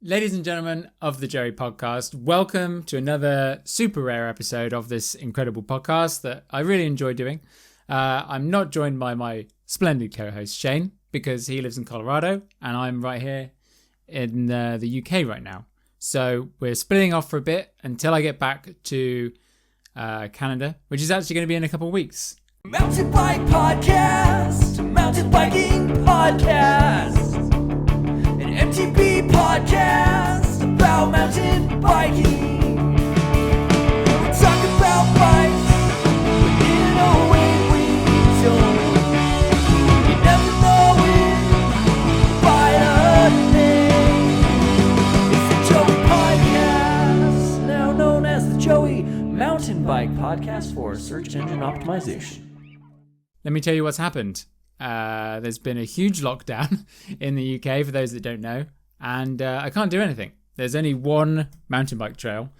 Ladies and gentlemen of the Joey Podcast, welcome to another super rare episode of this incredible podcast that I really enjoy doing. I'm not joined by my splendid co-host Shane because he lives in Colorado and I'm right here in the UK right now. So we're splitting off for a bit until I get back to Canada, which is actually going to be in a couple of weeks. Mountain Bike Podcast, Mountain Biking Podcast, an MTB podcast about mountain biking. We talk about bikes, but in a way we don't. You never know it by the name. It's the Joey Podcast, now known as the Joey Mountain Bike Podcast for search engine optimization. Let me tell you what's happened. There's been a huge lockdown in the UK, for those that don't know, and I can't do anything. There's only one mountain bike trail,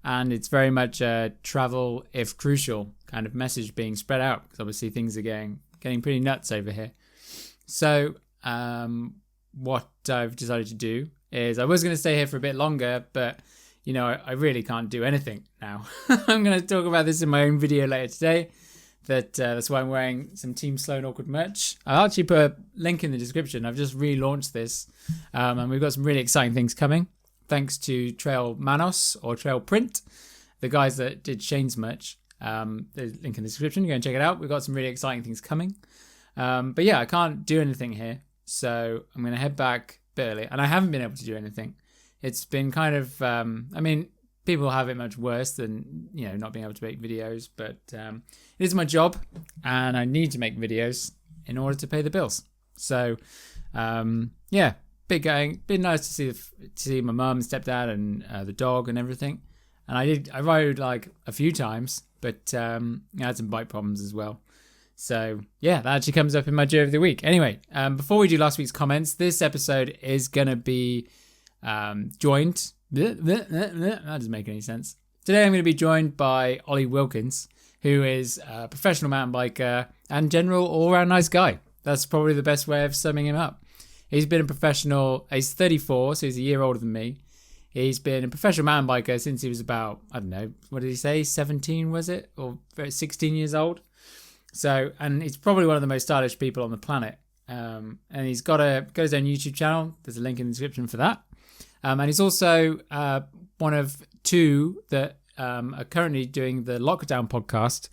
and it's very much a travel if crucial kind of message being spread out, because obviously things are getting pretty nuts over here. So what I've decided to do is I was going to stay here for a bit longer, but you know, I really can't do anything now. I'm going to talk about this in my own video later today. That's why I'm wearing some Team Slow and Awkward merch. I'll actually put a link in the description. I've just relaunched this, and we've got some really exciting things coming. Thanks to Trail Manos or Trail Print, the guys that did Shane's merch. There's a link in the description. Go and check it out. We've got some really exciting things coming. But yeah, I can't do anything here, so I'm going to head back a bit early. And I haven't been able to do anything. It's been kind of, people have it much worse than, you know, not being able to make videos, but it is my job and I need to make videos in order to pay the bills. So, yeah, been nice to see my mum and stepdad and the dog and everything. And I rode like a few times, but I had some bike problems as well. So, yeah, that actually comes up in my Joy of the Week. Anyway, before we do last week's comments, this episode is going to be joined. That doesn't make any sense. Today I'm going to be joined by Olly Wilkins, who is a professional mountain biker and general all-round nice guy. That's probably the best way of summing him up. He's been a professional, he's 34, so he's a year older than me. He's been a professional mountain biker since he was about, I don't know, what did he say, 17 was it? Or 16 years old? So, and he's probably one of the most stylish people on the planet. And he's got his own YouTube channel. There's a link in the description for that. And he's also one of two that are currently doing the Lockdown podcast,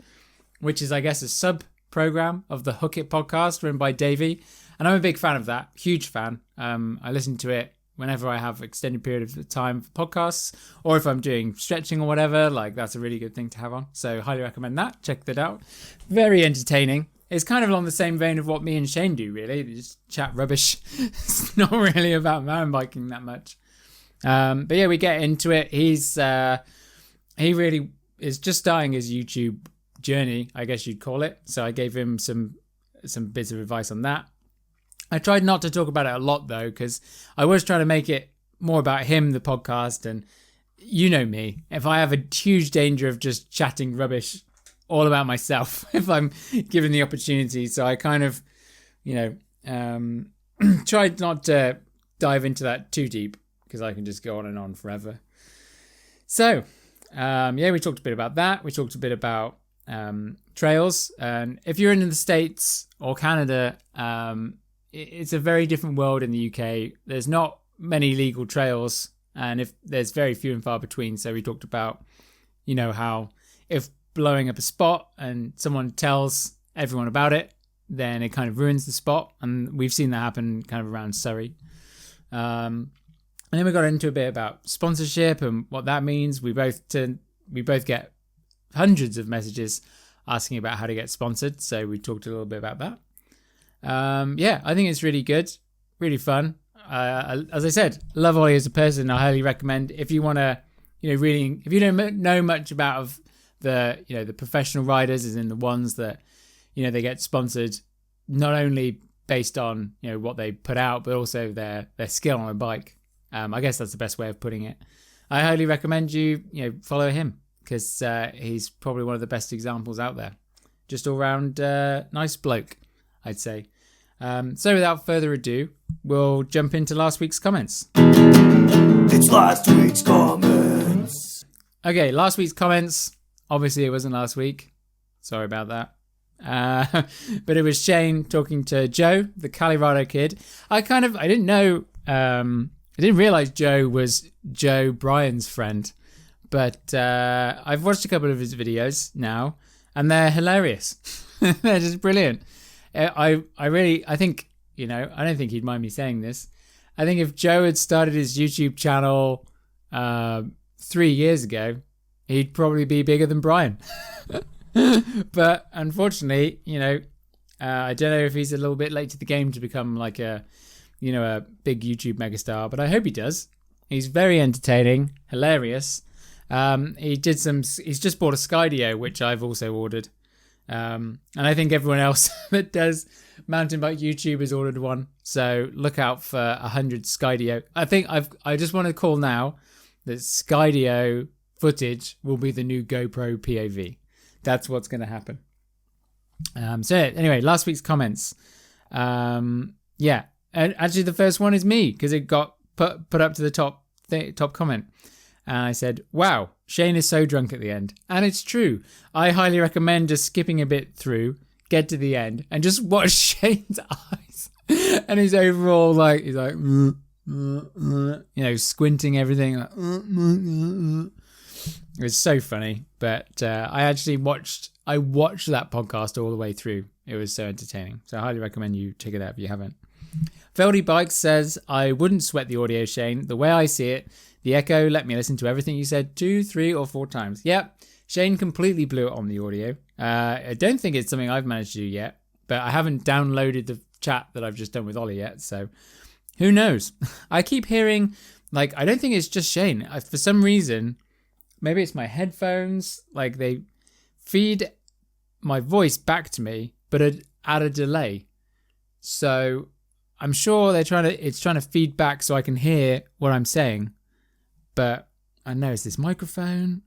which is, I guess, a sub-program of the Hook It podcast run by Davey. And I'm a big fan of that, huge fan. I listen to it whenever I have extended period of time for podcasts, or if I'm doing stretching or whatever, like that's a really good thing to have on. So highly recommend that. Check that out. Very entertaining. It's kind of along the same vein of what me and Shane do, really. They just chat rubbish. It's not really about mountain biking that much. But yeah, we get into it. He really is just starting his YouTube journey, I guess you'd call it. So I gave him some bits of advice on that. I tried not to talk about it a lot though, because I was trying to make it more about him, the podcast, and you know me. If I have a huge danger of just chatting rubbish all about myself, if I'm given the opportunity, so I kind of, tried not to dive into that too deep, because I can just go on and on forever. So, we talked a bit about that. We talked a bit about trails. And if you're in the States or Canada, it's a very different world in the UK. There's not many legal trails, and if there's very few and far between. So we talked about, how if blowing up a spot and someone tells everyone about it, then it kind of ruins the spot. And we've seen that happen kind of around Surrey. And then we got into a bit about sponsorship and what that means. We both get hundreds of messages asking about how to get sponsored. So we talked a little bit about that. I think it's really good, really fun. As I said, love Olly as a person. I highly recommend if you want to, really, if you don't know much about the professional riders, as in the ones that, they get sponsored, not only based on, what they put out, but also their skill on a bike. I guess that's the best way of putting it. I highly recommend you follow him, because he's probably one of the best examples out there. Just all round nice bloke, I'd say. So without further ado, we'll jump into last week's comments. Okay, last week's comments. Obviously, it wasn't last week. Sorry about that. But it was Shane talking to Joe, the Colorado kid. I didn't know, I didn't realize Joe was Joe Bryan's friend. But I've watched a couple of his videos now, and they're hilarious. They're just brilliant. I think, I don't think he'd mind me saying this. I think if Joe had started his YouTube channel 3 years ago, he'd probably be bigger than Brian. But unfortunately, I don't know if he's a little bit late to the game to become like a big YouTube megastar, but I hope he does. He's very entertaining, hilarious. He's just bought a Skydio, which I've also ordered. And I think everyone else that does mountain bike YouTube has ordered one. So look out for 100 Skydio. I just want to call now that Skydio footage will be the new GoPro POV. That's what's going to happen. So anyway, last week's comments. Yeah. And actually the first one is me because it got put up to the top comment. And I said, wow, Shane is so drunk at the end. And it's true. I highly recommend just skipping a bit through, get to the end, and just watch Shane's eyes. And his overall, he's like, squinting everything. It was so funny. But I watched that podcast all the way through. It was so entertaining. So I highly recommend you check it out if you haven't. Feldy Bikes says, I wouldn't sweat the audio, Shane. The way I see it, the echo let me listen to everything you said 2, 3, or 4 times. Yep, Shane completely blew it on the audio. I don't think it's something I've managed to do yet, but I haven't downloaded the chat that I've just done with Ollie yet, so who knows? I keep hearing, I don't think it's just Shane. For some reason, maybe it's my headphones, they feed my voice back to me, but at a delay. So I'm sure it's trying to feed back so I can hear what I'm saying. But I know it's this microphone.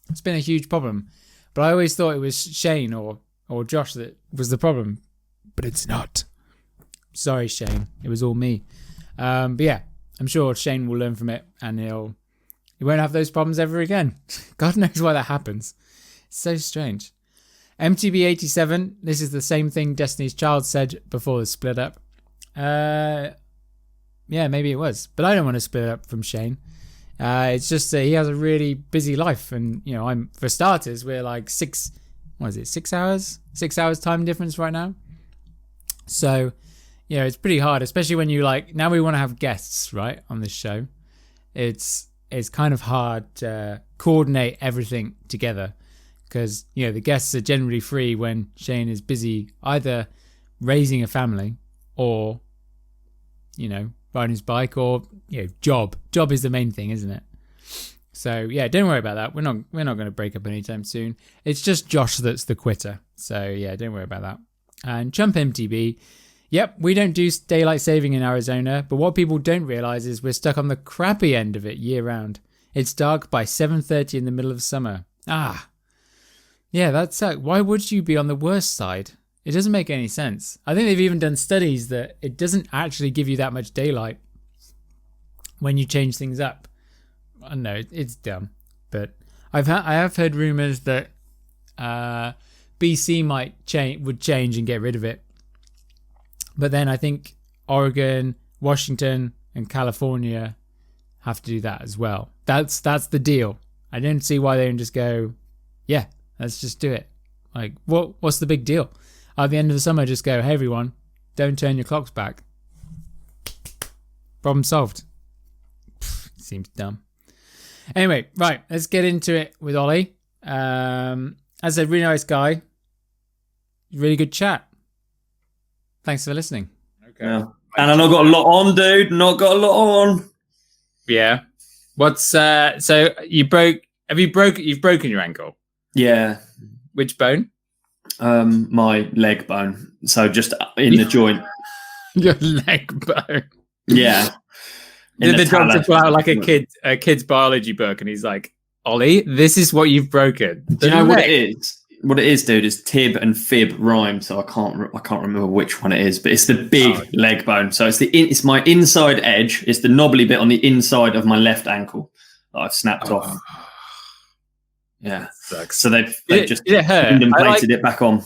It's been a huge problem. But I always thought it was Shane or Josh that was the problem. But it's not. Sorry, Shane. It was all me. But yeah, I'm sure Shane will learn from it and he won't have those problems ever again. God knows why that happens. It's so strange. MTB87, this is the same thing Destiny's Child said before the split up. Yeah, maybe it was. But I don't want to split up from Shane. It's just that he has a really busy life. And, for starters, we're 6 hours? 6 hours time difference right now. So, it's pretty hard, especially when you now we want to have guests, right, on this show. It's kind of hard to coordinate everything together because, the guests are generally free when Shane is busy either raising a family or, riding his bike or, job. Job is the main thing, isn't it? So, yeah, don't worry about that. We're not going to break up anytime soon. It's just Josh that's the quitter. So, yeah, don't worry about that. And Chump MTB. Yep, we don't do daylight saving in Arizona, but what people don't realize is we're stuck on the crappy end of it year round. It's dark by 7:30 in the middle of summer. Yeah, that's why would you be on the worst side? It doesn't make any sense. I think they've even done studies that it doesn't actually give you that much daylight when you change things up. I don't know, it's dumb. But I have heard rumors that BC would change and get rid of it. But then I think Oregon, Washington, and California have to do that as well. That's the deal. I don't see why they don't just go, yeah, let's just do it. What's the big deal? At the end of the summer, just go, hey, everyone, don't turn your clocks back. Problem solved. Seems dumb. Anyway, right, let's get into it with Ollie. As a really nice guy, really good chat. Thanks for listening. Okay. Yeah. And I've not got a lot on, dude. Not got a lot on. Yeah. What's so you've broken your ankle? Yeah. Which bone? My leg bone. So just in the joint. Your leg bone. Yeah. Did the doctor pull out a kid's biology book and he's like, Ollie, this is what you've broken. Do you know what it is? What it is, dude, is tib and fib rhyme, so I can't remember which one it is, but it's the big leg bone. So it's my inside edge. It's the knobbly bit on the inside of my left ankle that I've snapped off. Yeah. Sucks. So they've just did it hurt? plated it back on.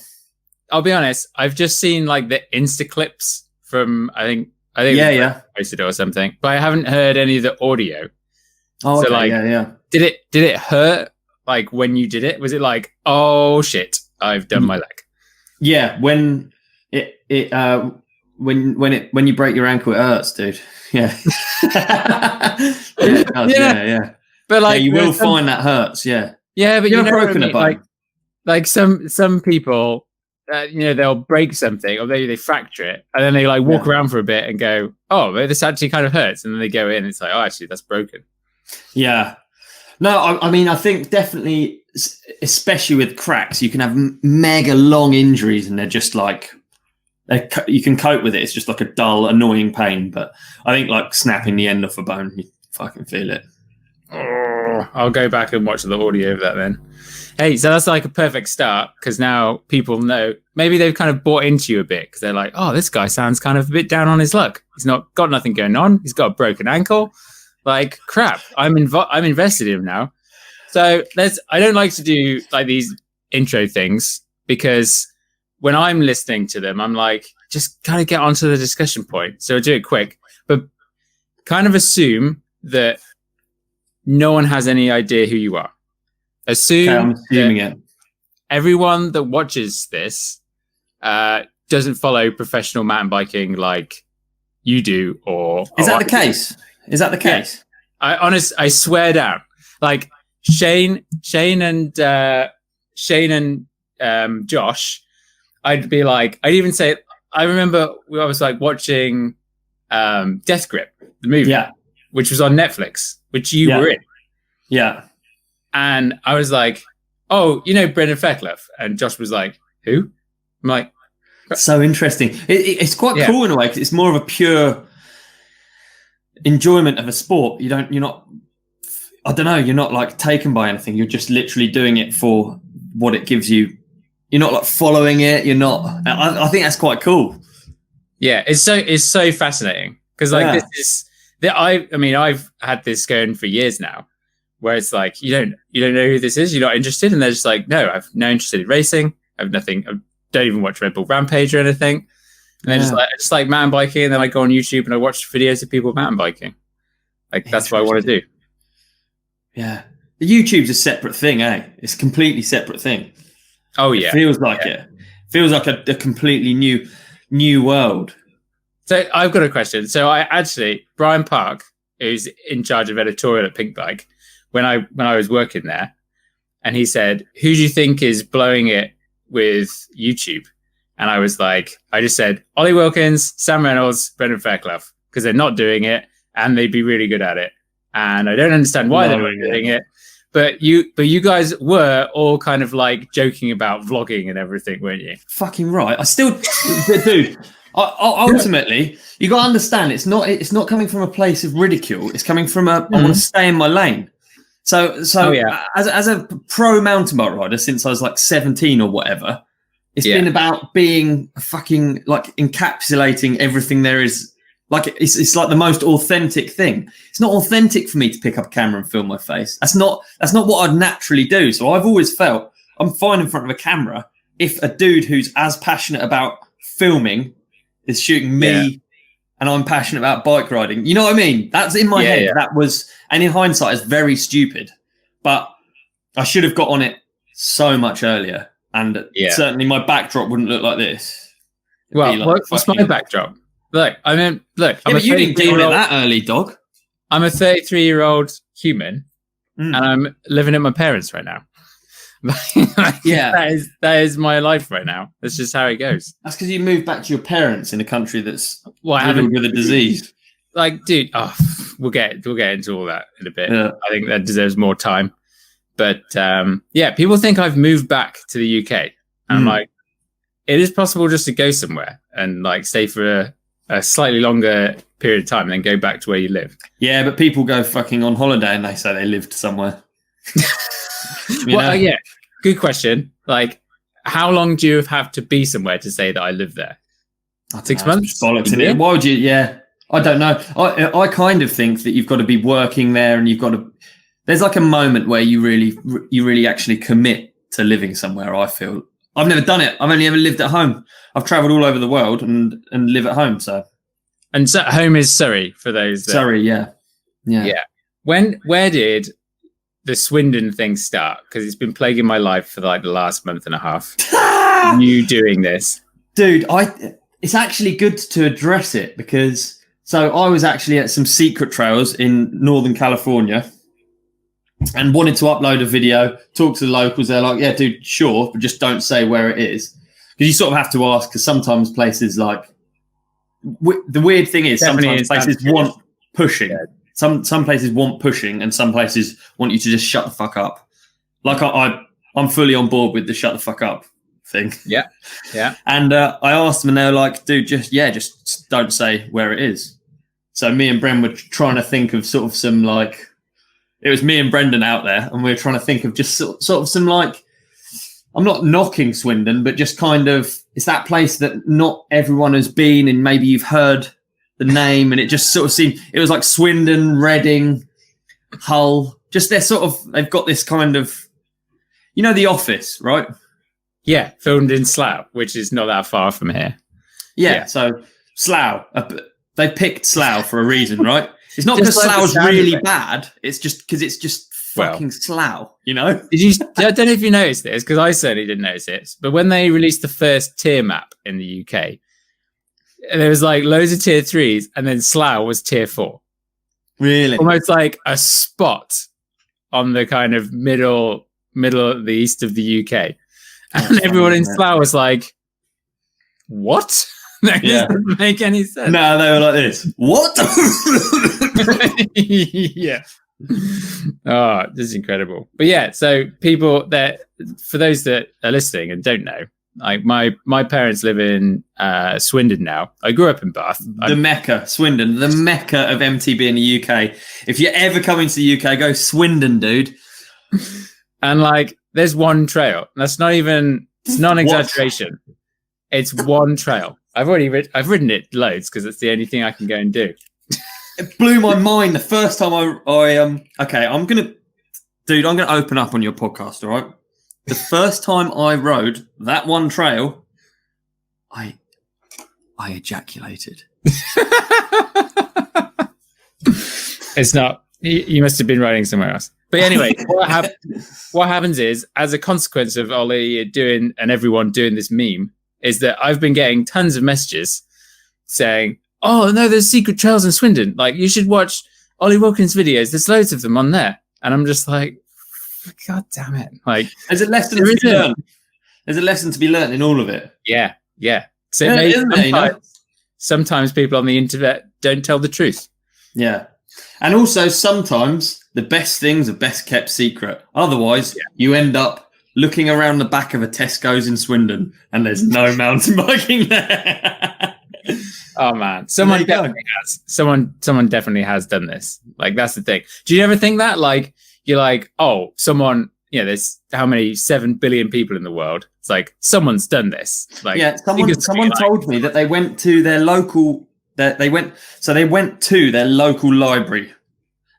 I'll be honest. I've just seen like the Insta clips from I think Yeah. posted it or something, but I haven't heard any of the audio. Oh, so okay, like, yeah. Did it hurt? Like when you did it, was it like, oh shit, I've done my leg? Yeah, when when you break your ankle, it hurts, dude. Yeah. It does, yeah. But like, you will find that hurts. Yeah. Yeah, but you've know broken a bone. Like some people, they'll break something or maybe they fracture it, and then they like walk around for a bit and go, oh, this actually kind of hurts, and then they go in, and it's like, oh, actually, that's broken. Yeah. No, I mean, I think definitely, especially with cracks, you can have mega long injuries, and they're just like, you can cope with it. It's just like a dull, annoying pain. But I think like snapping the end off a bone, you fucking feel it. Oh, I'll go back and watch the audio of that then. Hey, so that's like a perfect start, because now people know, maybe they've kind of bought into you a bit, because they're like, oh, this guy sounds kind of a bit down on his luck. He's not got nothing going on. He's got a broken ankle. Like, crap, I'm invested in him now. So I don't like to do like these intro things, because when I'm listening to them, I'm like, just kind of get onto the discussion point. So I'll do it quick, but kind of assume that no one has any idea who you are. I'm assuming it. Everyone that watches this doesn't follow professional mountain biking like you do, Is that the case? Is that the case? Yeah. I swear down. Like Shane and Josh, I'd even say, I remember I was like watching Death Grip, the movie, which was on Netflix, which you were in. Yeah. And I was like, oh, Brendan Fairclough. And Josh was like, who? I'm like, so interesting. It's quite cool in a way, because it's more of a pure enjoyment of a sport. You're not like taken by anything. You're just literally doing it for what it gives you. You're not like following it. You're not. I think that's quite cool. Yeah, it's so fascinating, because like I've had this going for years now, where it's like you don't know who this is. You're not interested, and they're just like, no, I've no interest in racing. I have nothing. I don't even watch Red Bull Rampage or anything. And then just like mountain biking, and then I go on YouTube and I watch videos of people mountain biking. Like that's what I want to do. Yeah, the YouTube's a separate thing, eh? It's a completely separate thing. Oh yeah, it feels like it. Feels like a completely new world. So I've got a question. So Brian Park, who's in charge of editorial at Pink Bike, when I was working there, and he said, "Who do you think is blowing it with YouTube?" And I was like, I just said, Olly Wilkins, Sam Reynolds, Brendan Fairclough, because they're not doing it and they'd be really good at it. And I don't understand why they're not doing it. But you guys were all kind of like joking about vlogging and everything, weren't you? Fucking right. I still, dude. Ultimately, you got to understand, it's not coming from a place of ridicule. It's coming from I want to stay in my lane. So as a pro mountain bike rider since I was like 17 or whatever, it's been about being fucking like encapsulating everything there is. Like it's like the most authentic thing. It's not authentic for me to pick up a camera and film my face. That's not what I'd naturally do. So I've always felt I'm fine in front of a camera if a dude who's as passionate about filming is shooting me and I'm passionate about bike riding. You know what I mean? That's in my head. Yeah. That was, and in hindsight, it's very stupid. But I should have got on it so much earlier. And certainly my backdrop wouldn't look like this. Well, like what's my backdrop? Look, I'm a you didn't get on it that early, dog. I'm a 33-year-old human, and I'm living at my parents right now. That is my life right now. That's just how it goes. That's because you moved back to your parents in a country that's riddled with a disease. Like, dude, we'll get into all that in a bit. Yeah. I think that deserves more time. But people think I've moved back to the UK. And I'm like, it is possible just to go somewhere and like stay for a slightly longer period of time and then go back to where you live. Yeah, but people go fucking on holiday and they say they lived somewhere. Good question. Like, how long do you have to be somewhere to say that I live there? 6 months? Bollocks in it. Why would you? Yeah, I don't know. I kind of think that you've got to be working there and you've got to. there's like a moment where you really actually commit to living somewhere. I feel I've never done it. I've only ever lived at home. I've travelled all over the world and live at home. And so home is Surrey for those. Surrey, yeah. Where did the Swindon thing start? Because it's been plaguing my life for like the last month and a half. You doing this, dude? It's actually good to address it because I was actually at some secret trails in Northern California and wanted to upload a video, talk to the locals. They're like, yeah, dude, sure, but just don't say where it is. Because you sort of have to ask, because sometimes places like... the weird thing is sometimes places want pushing. Yeah. Some places want pushing and some places want you to just shut the fuck up. Like I'm fully on board with the shut the fuck up thing. Yeah. And I asked them and they were like, dude, just don't say where it is. So me and Bren were trying to think of sort of some like... It was me and Brendan out there and we were trying to think of just sort of some like... I'm not knocking Swindon, but just kind of... It's that place that not everyone has been and maybe you've heard the name and it just sort of seemed... It was like Swindon, Reading, Hull. Just they've got this kind of... You know The Office, right? Yeah, filmed in Slough, which is not that far from here. Yeah. So Slough. They picked Slough for a reason, right? It's not because like Slough's really bad. It's just because it's just fucking Slough, you know? I don't know if you noticed this, because I certainly didn't notice it, but when they released the first tier map in the UK, there was like loads of tier 3s, and then Slough was tier 4. Really? Almost like a spot on the kind of middle of the east of the UK. And everyone in Slough was like, what? That doesn't make any sense. No, they were like this. What? Yeah. Oh, this is incredible. But yeah, so people that, for those that are listening and don't know, like my parents live in Swindon now. I grew up in Bath. Mecca, Swindon, the Mecca of MTB in the UK. If you're ever coming to the UK, go Swindon, dude. And like, there's one trail. That's not even, it's not an exaggeration. It's one trail. I've ridden it loads because it's the only thing I can go and do. It blew my mind the first time I'm gonna open up on your podcast, all right? The first time I rode that one trail, I ejaculated. It's not. You must have been riding somewhere else. But anyway, what happens is, as a consequence of Ollie doing and everyone doing this meme, is that I've been getting tons of messages saying, oh, no, there's secret trails in Swindon. Like, you should watch Olly Wilkins videos. There's loads of them on there. And I'm just like, God damn it. Like, there's a lesson to be learned. There's a lesson to be learned in all of it. Yeah. So sometimes people on the internet don't tell the truth. Yeah. And also sometimes the best things are best kept secret. Otherwise, you end up looking around the back of a Tesco's in Swindon and there's no mountain biking there. Oh man, someone definitely has. Someone definitely has done this. Like, that's the thing. Do you ever think that? Like, you're like, oh, someone, there's how many 7 billion people in the world. It's like, someone's done this. Like, yeah, someone told me that they went to their local, they went to their local library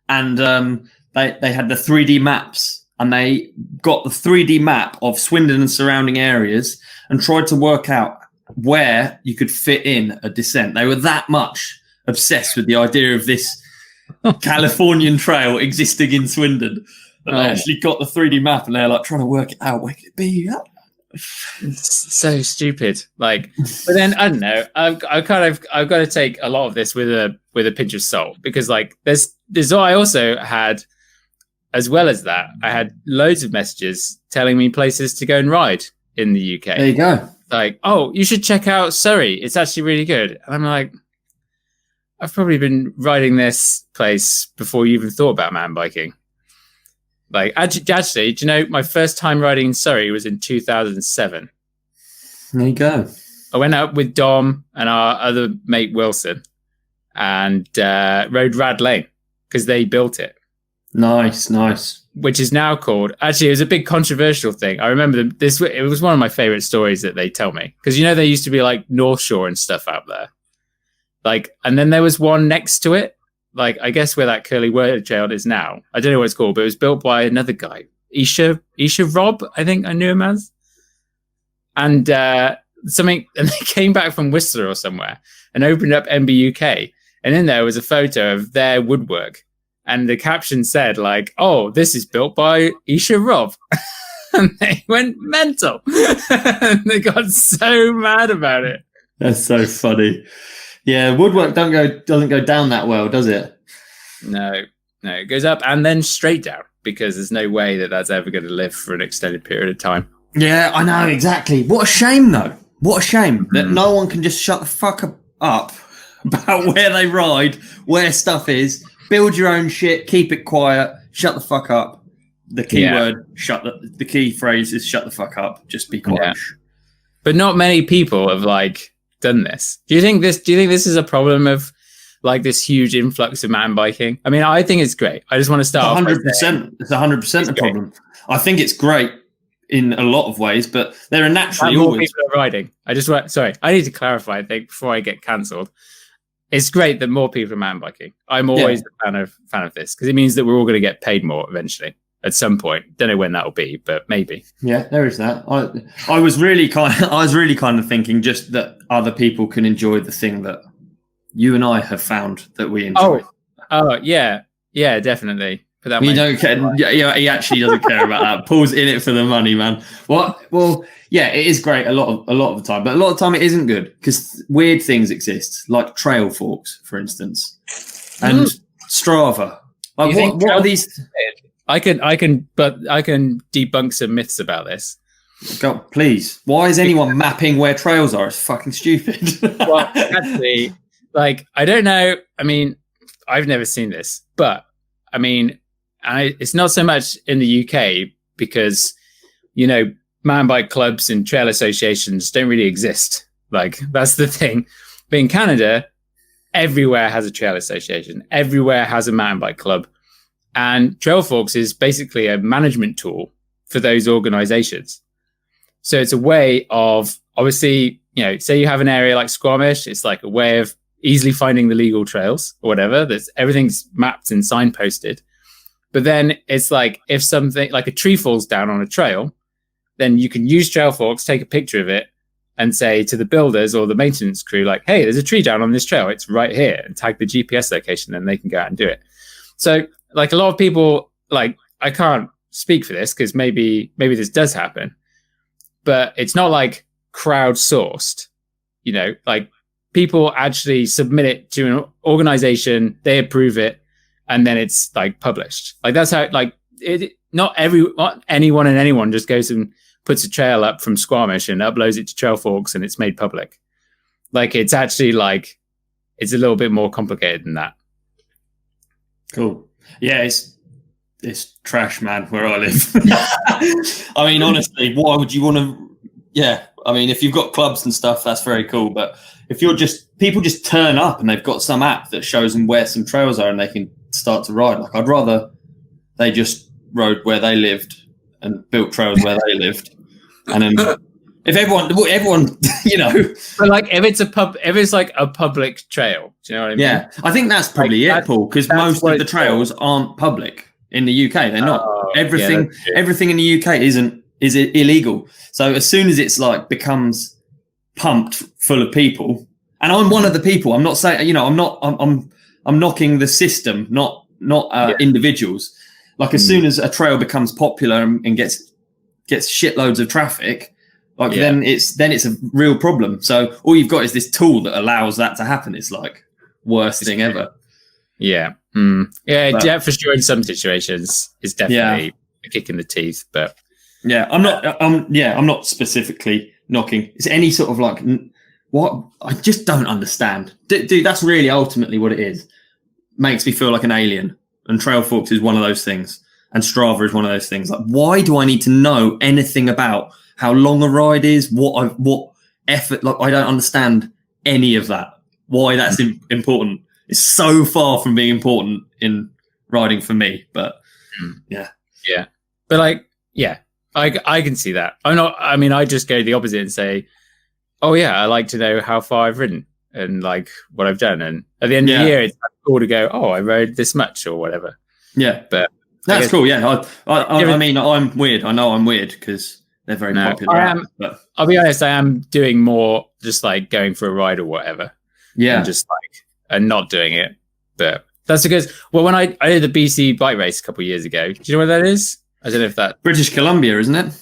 and they had the 3D maps. And they got the 3D map of Swindon and surrounding areas and tried to work out where you could fit in a descent. They were that much obsessed with the idea of this Californian trail existing in Swindon that they actually got the 3D map and they're like trying to work it out. Where could it be? It's so stupid. Like, but then I don't know. I've got to take a lot of this with a pinch of salt because like there's I also had. As well as that, I had loads of messages telling me places to go and ride in the UK. There you go. Like, oh, you should check out Surrey. It's actually really good. And I'm like, I've probably been riding this place before you even thought about mountain biking. Like, actually, do you know, my first time riding in Surrey was in 2007. There you go. I went out with Dom and our other mate, Wilson, and rode Rad Lane because they built it. Nice. Which is now called... Actually, it was a big controversial thing. I remember this. It was one of my favorite stories that they tell me. Because, there used to be like North Shore and stuff out there. Like, and then there was one next to it. like, I guess where that curly word trail is now. I don't know what it's called, but it was built by another guy, Isha Rob, I think I knew him as. And and they came back from Whistler or somewhere and opened up MBUK, and in there was a photo of their woodwork, and the caption said like, "Oh, this is built by Isha Rob." And they went mental. They got so mad about it. That's so funny. Yeah, woodwork doesn't go down that well, does it? No, it goes up and then straight down, because there's no way that that's ever going to live for an extended period of time. Yeah, I know, exactly. What a shame, though. What a shame that no one can just shut the fuck up about where they ride, where stuff is, build your own shit, keep it quiet, shut the fuck up. The key word, the key phrase is shut the fuck up, just be quiet. Yeah. But not many people have like done this. Do you think this is a problem of like this huge influx of mountain biking? I mean, I think it's great. I just want to start 100%. It's 100% a problem. I think it's great in a lot of ways, but there are naturally always people are riding. I need to clarify, I think, before I get cancelled. It's great that more people are mountain biking. I'm always a fan of this, because it means that we're all going to get paid more eventually at some point. Don't know when that'll be, but maybe. Yeah, there is that. I was really kind of thinking just that other people can enjoy the thing that you and I have found that we enjoy. Oh yeah, definitely. You don't care. Yeah, he actually doesn't care about that. Paul's in it for the money, man. Well, yeah, it is great a lot of the time, but a lot of the time it isn't good, because weird things exist, like trail forks, for instance, and Strava. Like, what are these? I can debunk some myths about this. Go, please. Why is anyone mapping where trails are? It's fucking stupid. Well, actually, like, I don't know. I mean, I've never seen this, but I mean, it's not so much in the UK, because, you know, mountain bike clubs and trail associations don't really exist. Like, that's the thing. But in Canada, everywhere has a trail association. Everywhere has a mountain bike club. And Trailforks is basically a management tool for those organizations. So it's a way of, obviously, you know, say you have an area like Squamish, it's like a way of easily finding the legal trails or whatever. Everything's mapped and signposted. But then it's like, if something like a tree falls down on a trail, then you can use Trailforks, take a picture of it, and say to the builders or the maintenance crew, like, hey, there's a tree down on this trail. It's right here, and tag the GPS location, and they can go out and do it. So, like, a lot of people, like, I can't speak for this because maybe this does happen, but it's not like crowdsourced, you know, like people actually submit it to an organization, they approve it, and then it's like published. Like, that's how, like, not anyone and anyone just goes and puts a trail up from Squamish and uploads it to Trailforks and it's made public. Like, it's actually like, it's a little bit more complicated than that. Cool. Yeah, it's trash, man, where I live. I mean, honestly, why would you want to? Yeah, I mean, if you've got clubs and stuff, that's very cool. But if you're people just turn up and they've got some app that shows them where some trails are and they can start to ride. Like, I'd rather they just rode where they lived and built trails where they lived. And then if everyone, you know, but like if it's like a public trail, do you know what I mean? Yeah, I think that's probably it, Paul, because most of the trails aren't public in the UK. They're not. Everything in the UK is illegal. So as soon as it's like becomes pumped full of people, and I'm one of the people. I'm not saying, you know, I'm knocking the system, not individuals. Like, as soon as a trail becomes popular and gets shitloads of traffic, like then it's a real problem. So all you've got is this tool that allows that to happen. It's like worst thing ever. Yeah. For sure. In some situations, it's definitely a kick in the teeth. But I'm not specifically knocking. It's any sort of like what I just don't understand, dude. That's really ultimately what it is. Makes me feel like an alien. And Trailforks is one of those things. And Strava is one of those things. Like, why do I need to know anything about how long a ride is? What effort? Like, I don't understand any of that. Why that's important? It's so far from being important in riding for me. But yeah. But like, I can see that. I just go the opposite and say, oh yeah, I like to know how far I've ridden. and like what I've done. And at the end of the year, it's cool to go, oh, I rode this much or whatever. Yeah. But that's cool. Yeah. I mean, I'm weird. I know I'm weird because they're very popular. I'll be honest, I am doing more just like going for a ride or whatever. Yeah. And just like, and not doing it. But that's because, well, when I did the BC bike race a couple of years ago, do you know what that is? I don't know if that... British Columbia, isn't it?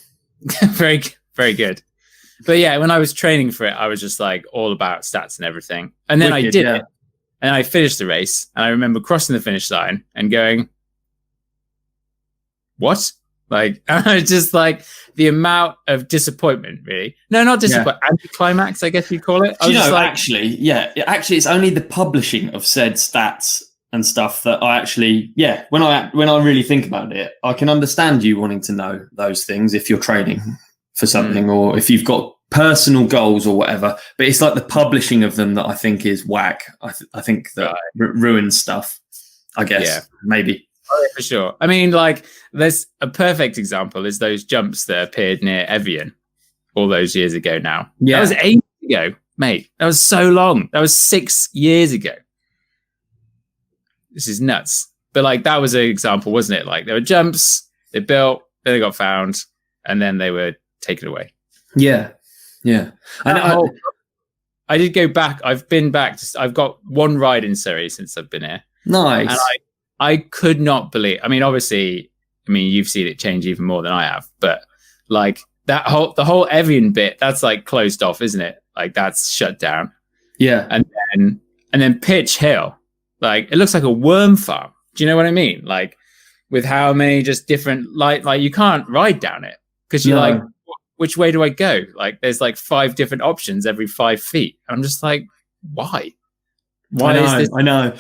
Very, very good. But yeah, when I was training for it, I was just like all about stats and everything. And then I did it. And I finished the race. And I remember crossing the finish line and going, what? Like, I was just like, the amount of disappointment, really. No, not disappointment. Anticlimax, I guess you'd call it. Actually, it's only the publishing of said stats and stuff that I actually, when I really think about it, I can understand you wanting to know those things if you're training for something or if you've got personal goals or whatever. But it's like the publishing of them that I think is whack. I think that ruins stuff, I guess, maybe. Oh, yeah, for sure. I mean, like, there's a perfect example is those jumps that appeared near Evian all those years ago now. Yeah. That was 8 years ago, mate. That was so long. That was 6 years ago. This is nuts. But, like, that was an example, wasn't it? Like, there were jumps, they built, then they got found, and then they were taken away. Yeah. Yeah. I did go back. I've been back. I've got one ride in Surrey since I've been here. Nice. And I could not believe. I mean, obviously, you've seen it change even more than I have. But like the whole Evian bit, that's like closed off, isn't it? Like that's shut down. Yeah. And then Pitch Hill, like it looks like a worm farm. Do you know what I mean? Like with how many just different like you can't ride down it because you're like, which way do I go? Like there's like 5 different options every 5 feet. I'm just like, why? Why is this? I know.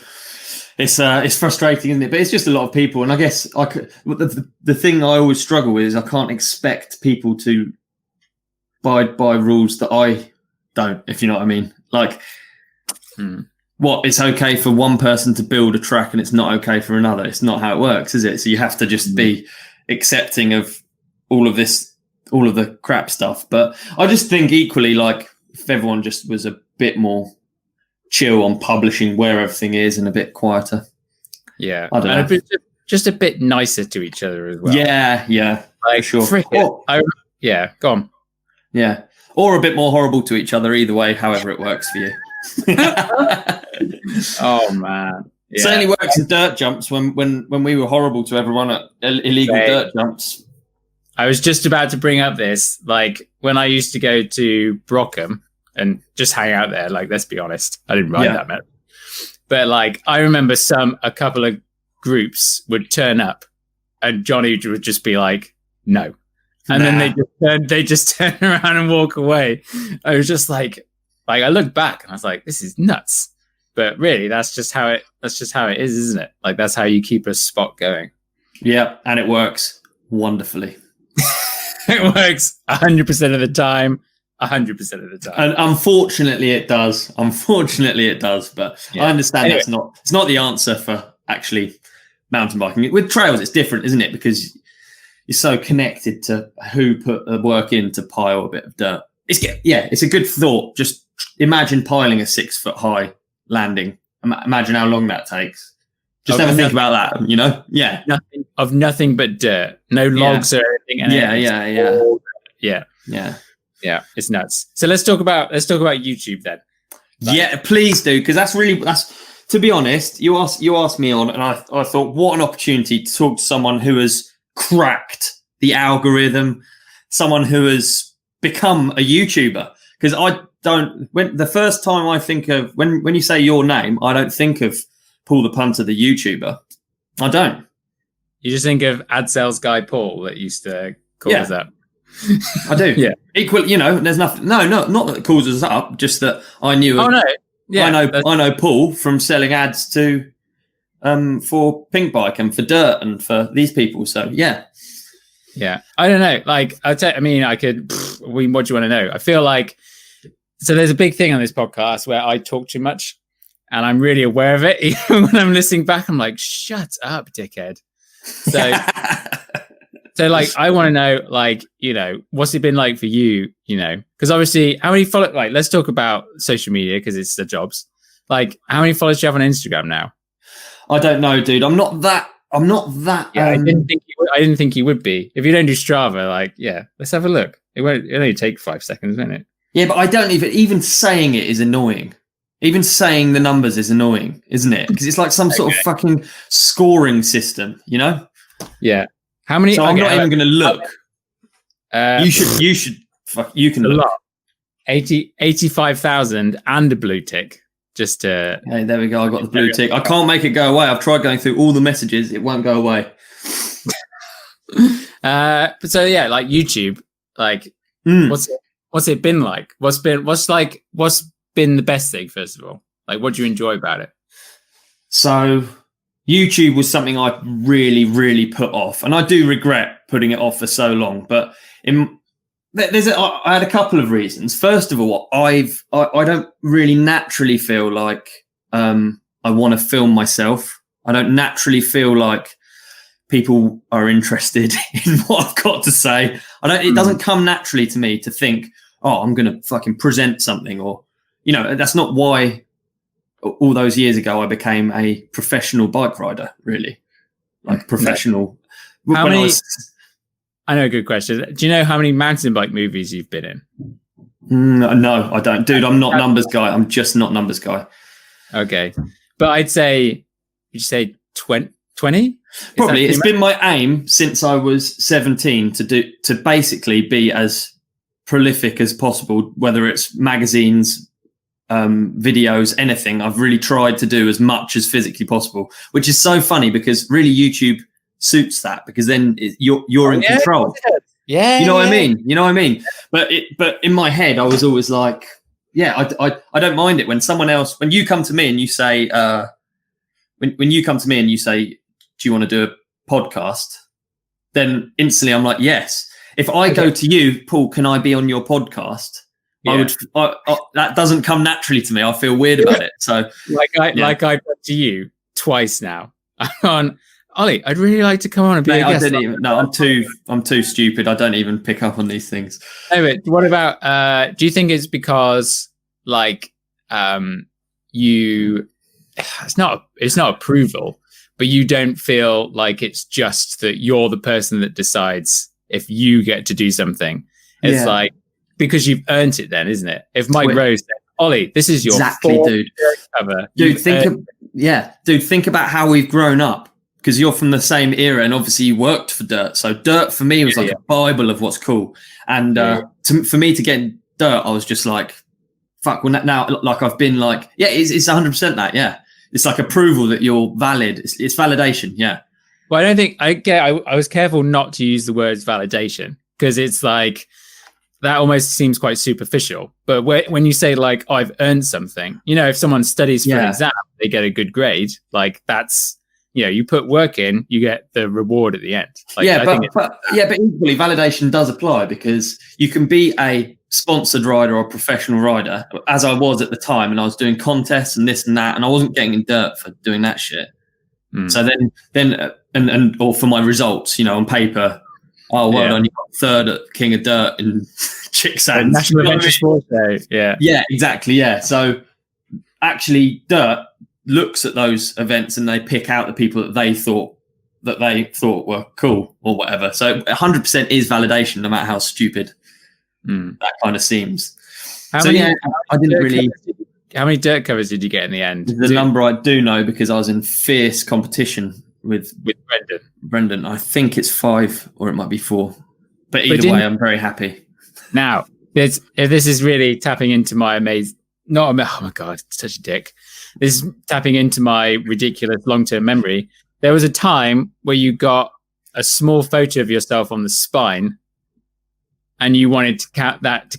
It's frustrating, isn't it? But it's just a lot of people, and I guess the thing I always struggle with is I can't expect people to abide by rules that I don't. If you know what I mean, like what it's okay for one person to build a track and it's not okay for another. It's not how it works, is it? So you have to just be accepting of all of the crap stuff. But I just think equally, like if everyone just was a bit more chill on publishing where everything is and a bit quieter. Yeah. I don't know. Just a bit nicer to each other as well. Yeah. Like, sure. Go on. Yeah. Or a bit more horrible to each other, either way, however it works for you. Oh, man. Yeah. Certainly works in dirt jumps when we were horrible to everyone at illegal dirt jumps. I was just about to bring up this. Like, when I used to go to Brockham, and just hang out there. Like, let's be honest, I didn't ride that much. But like, I remember a couple of groups would turn up, and Johnny would just be like, "No," and then they just turn around and walk away. I was just like I looked back and I was like, "This is nuts." But really, that's just how it is, isn't it? Like, that's how you keep a spot going. Yeah, and it works wonderfully. It works 100% of the time. 100% of the time. And unfortunately it does. But I understand it's not the answer for actually mountain biking. With trails, it's different, isn't it? Because you're so connected to who put the work in to pile a bit of dirt. It's a good thought. Just imagine piling a 6 foot high landing. Imagine how long that takes. Just never think about that, you know? Yeah. Nothing but dirt. No logs or anything. Yeah, it's nuts. So let's talk about YouTube then. Yeah, please do, because that's to be honest, you asked me on, and I thought, what an opportunity to talk to someone who has cracked the algorithm, someone who has become a YouTuber. Because the first time I think of when you say your name, I don't think of Paul the Punter, the YouTuber. I don't. You just think of ad sales guy Paul that used to call us up. I do. Yeah. Equally, there's nothing. No, not that it calls us up. Just that I knew. Oh no. Yeah. I know Paul from selling ads to, for Pink Bike and for Dirt and for these people. So yeah. Yeah. I don't know. Like what do you want to know? I feel like so. There's a big thing on this podcast where I talk too much, and I'm really aware of it. Even when I'm listening back, I'm like, "Shut up, dickhead." So. So like, I want to know, like, you know, what's it been like for you, you know, because obviously how many follow, like, let's talk about social media because it's the jobs. Like, how many followers do you have on Instagram now? I don't know, dude. I'm not that. Yeah, I didn't think you would be. If you don't do Strava, like, yeah, let's have a look. It'll only take 5 seconds, won't it? Yeah, but I don't even saying it is annoying. Even saying the numbers is annoying, isn't it? Because it's like some sort of fucking scoring system, you know? Yeah. How many? So I'm not even going to look. You should. Fuck, you can look. 85,000 and a blue tick. Just to. Hey, there we go. I got the blue tick. I can't make it go away. I've tried going through all the messages. It won't go away. So yeah, like YouTube, like what's it been like? What's been the best thing, first of all? Like, what do you enjoy about it? So YouTube was something I really, really put off, and I do regret putting it off for so long. But I had a couple of reasons. First of all, I don't really naturally feel like I want to film myself. I don't naturally feel like people are interested in what I've got to say. It doesn't come naturally to me to think, oh, I'm going to fucking present something, or, you know, that's not why all those years ago I became a professional bike rider, really. Like professional. I know, a good question. Do you know how many mountain bike movies you've been in? No, I don't. Dude, I'm not numbers guy. I'm just not numbers guy. Okay. But I'd say, would you say 20? Probably. It's been my aim since I was 17 to basically be as prolific as possible, whether it's magazines, videos, anything. I've really tried to do as much as physically possible, which is so funny because really YouTube suits that, because then you're in control. Yeah, you know what I mean. But in my head, I was always like, yeah, I don't mind it when someone else, when you come to me and you say, when you come to me and you say, do you want to do a podcast? Then instantly I'm like, yes. If I go to you, Paul, can I be on your podcast? Yeah. That doesn't come naturally to me. I feel weird about it. So like I put to you twice now. On Ollie, I'd really like to come on and be a guest. I'm too stupid. I don't even pick up on these things. Anyway, what about? Do you think it's because like it's not approval, but you don't feel like it's just that you're the person that decides if you get to do something? It's like, because you've earned it then, isn't it? If Mike Rose said, Ollie, this is your dude. Cover. Dude, think about how we've grown up, because you're from the same era, and obviously you worked for Dirt. So Dirt for me was like a Bible of what's cool. And for me to get in Dirt, I was just like, fuck. Well, now like I've been like, it's 100% that. Yeah, it's like approval that you're valid. It's validation. Yeah. Well, I don't think I was careful not to use the words validation, because it's like, that almost seems quite superficial. But when you say like, oh, I've earned something, you know, if someone studies for an exam, they get a good grade. Like that's, you know, you put work in, you get the reward at the end. Like, but equally validation does apply, because you can be a sponsored rider or a professional rider, as I was at the time, and I was doing contests and this and that, and I wasn't getting in Dirt for doing that shit. So then or for my results, you know, on paper, oh, well done, you got third at King of Dirt in Chicksands. National Adventure Sports Day. Yeah. Yeah, exactly. Yeah. So actually Dirt looks at those events and they pick out the people that they thought were cool or whatever. So 100% is validation, no matter how stupid that kind of seems. How many Dirt covers did you get in the end? The number I do know, because I was in fierce competition with Brendan. I think it's 5 or it might be 4. But either way, I'm very happy. Now, if this is really tapping into my oh my God, such a dick. This is tapping into my ridiculous long-term memory. There was a time where you got a small photo of yourself on the spine, and you wanted to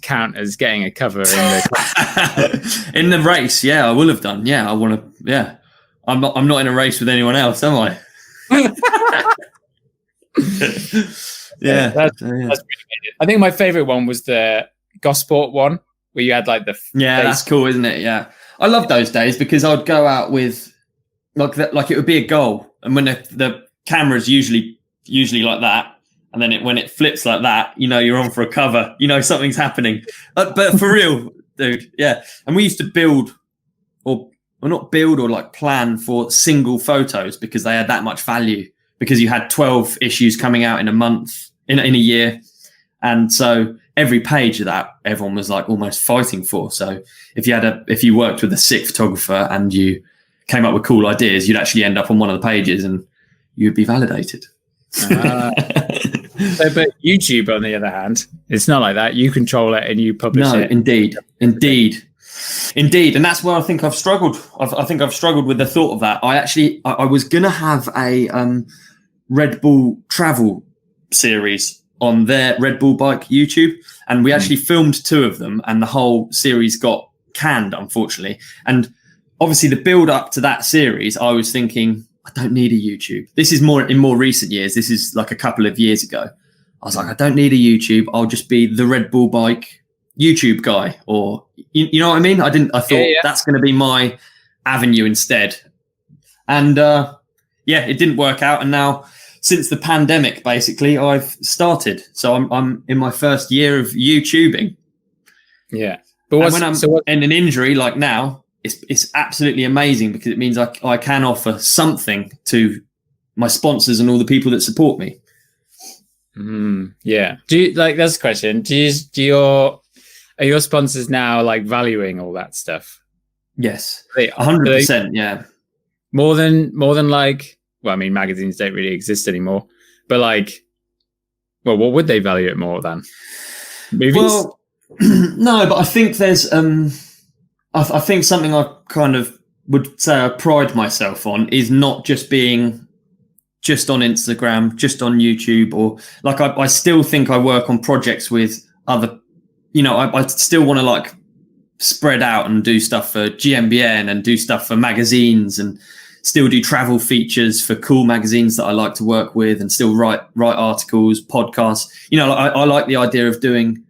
count as getting a cover in the in the race. Yeah, I will have done. Yeah, I want to. Yeah, I'm not in a race with anyone else, am I? Yeah, that's really good. I think my favorite one was the Gosport one, where you had like the that's cool, isn't it? Yeah, I love those days, because I'd go out with like it would be a goal, and when the camera's usually like that, And then when it flips like that, you know you're on for a cover. You know something's happening. But for real, dude, yeah. And we used to build, or not build, or like plan for single photos because they had that much value. Because you had 12 issues coming out in a month, in a year, and so every page of that, everyone was like almost fighting for. So if you worked with a sick photographer and you came up with cool ideas, you'd actually end up on one of the pages and you'd be validated. But YouTube, on the other hand, it's not like that. You control it and you publish it. No, indeed. And that's where I think I've struggled. I think I've struggled with the thought of that. I was going to have a Red Bull travel series on their Red Bull bike YouTube. And we actually filmed 2 of them and the whole series got canned, unfortunately. And obviously the build up to that series, I was thinking, I don't need a YouTube. This is in more recent years. This is like a couple of years ago. I was like, I don't need a YouTube. I'll just be the Red Bull bike YouTube guy, or you know what I mean? I thought that's going to be my avenue instead. And it didn't work out. And now since the pandemic, basically, I've started. So I'm in my first year of YouTubing. Yeah. But when I'm in an injury like now, it's absolutely amazing because it means I can offer something to my sponsors and all the people that support me. Yeah. Do you that's the question. Are your sponsors now like valuing all that stuff? Yes. 100%. Yeah. More than like, well, I mean, magazines don't really exist anymore, but like, well, what would they value it more than? Movies? Well, no, but I think there's, I think something I kind of would say I pride myself on is not just being just on Instagram, just on YouTube, or like I still think I work on projects with other, I still want to like spread out and do stuff for GMBN and do stuff for magazines and still do travel features for cool magazines that I like to work with and still write articles, podcasts. I like the idea of doing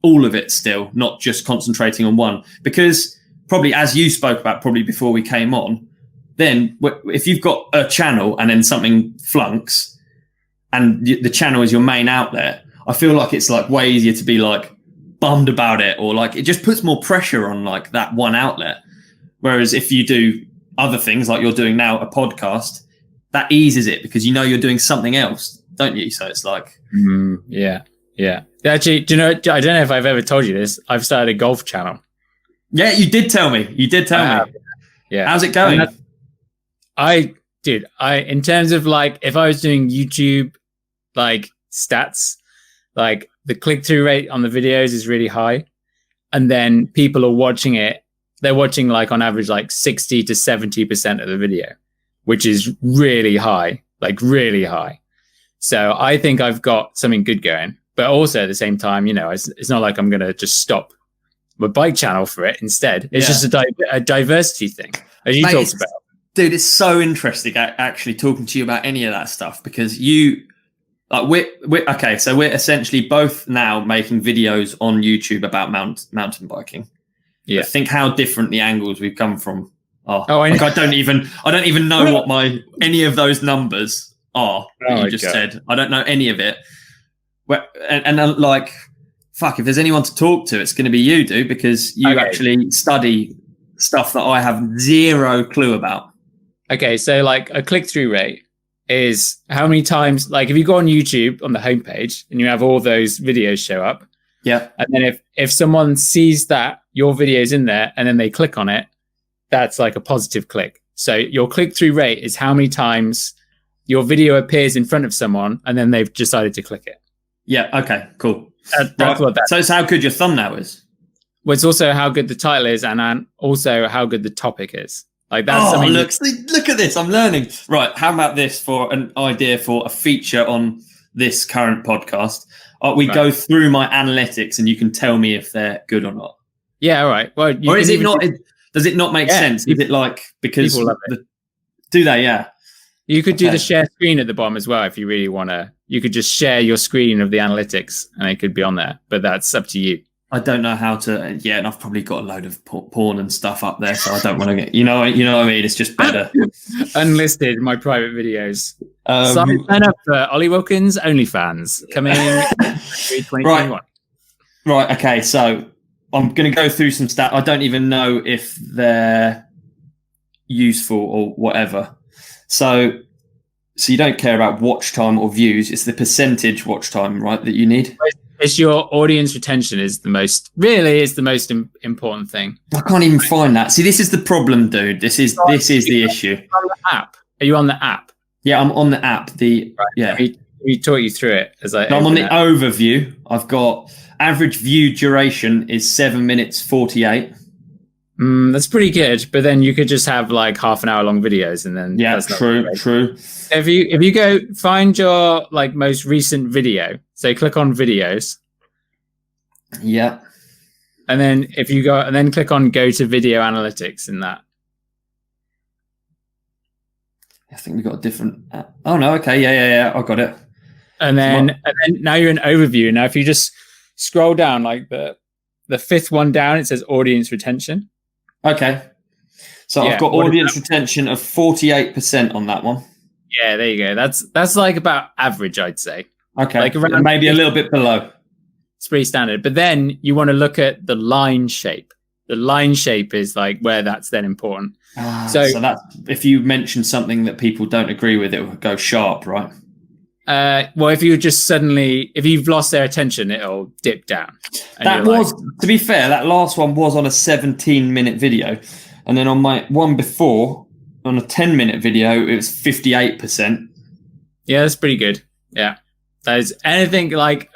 all of it still, not just concentrating on one, because probably as you spoke about probably before we came on, then if you've got a channel and then something flunks and the channel is your main outlet, I feel like it's like way easier to be like bummed about it, or like it just puts more pressure on like that one outlet. Whereas if you do other things like you're doing now, a podcast, that eases it because you're doing something else, don't you? So it's like, yeah. Actually, do you know? I don't know if I've ever told you this. I've started a golf channel. Yeah, you did tell me. Yeah. How's it going? In terms of like, if I was doing YouTube, like stats, like the click-through rate on the videos is really high. And then people are watching it. They're watching like on average, like 60 to 70% of the video, which is really high, like really high. So I think I've got something good going, but also at the same time, it's not like I'm going to just stop my bike channel for it. Instead, it's just a diversity thing, as you talked about. Dude, it's so interesting actually talking to you about any of that stuff, because we're essentially both now making videos on YouTube about mountain biking. Yeah, think how different the angles we've come from are. I know. Like I don't even know what any of those numbers are that you just said. I don't know any of it. And like, fuck, if there's anyone to talk to, it's going to be you, dude, because you actually study stuff that I have zero clue about. Okay, so like a click-through rate is how many times, like if you go on YouTube on the homepage and you have all those videos show up. Yeah. And then if someone sees that your video's in there and then they click on it, that's like a positive click. So your click-through rate is how many times your video appears in front of someone and then they've decided to click it. Yeah. Okay, cool. That's what that. So it's how good your thumbnail is. Well, it's also how good the title is and also how good the topic is. Like that's something. Look at this. I'm learning. Right. How about this for an idea for a feature on this current podcast? We go through my analytics and you can tell me if they're good or not. Yeah. All right. Well, or is it not? Does it not make sense? Is it like because do they? Yeah. You could do the share screen at the bottom as well if you really want to. You could just share your screen of the analytics and it could be on there, but that's up to you. I don't know how to. Yeah, and I've probably got a load of porn and stuff up there, so I don't want to get. You know what I mean? It's just better. Unlisted, my private videos. Sign up for Olly Wilkins OnlyFans coming 2021. Right. Okay. So I'm going to go through some stats. I don't even know if they're useful or whatever. So you don't care about watch time or views. It's the percentage watch time, right, that you need. It's your audience retention is the most important thing. I can't even find that. See, this is the problem, dude. This is the issue. On the app. Are you on the app? Yeah, I'm on the app. Let me talk you through it as I. I'm on the overview. I've got average view duration is 7 minutes 48. That's pretty good, but then you could just have like half an hour long videos, and then true. If you go find your like most recent video, so click on videos, and then if you go and then click on go to video analytics in that. I think we got a different. Oh no, okay, yeah, I got it. And then now you're in overview. Now if you just scroll down like the fifth one down, it says audience retention. Okay. So I've got audience retention of 48% on that one. Yeah, there you go. That's like about average, I'd say. Okay. Like around maybe a little bit below. It's pretty standard. But then you want to look at the line shape. The line shape is like where that's then important. So that's if you mention something that people don't agree with, it will go sharp, right? Well, if you've lost their attention, it'll dip down. To be fair, that last one was on a 17-minute video. And then on my one before, on a 10-minute video, it was 58%. Yeah, that's pretty good. Yeah. That is anything like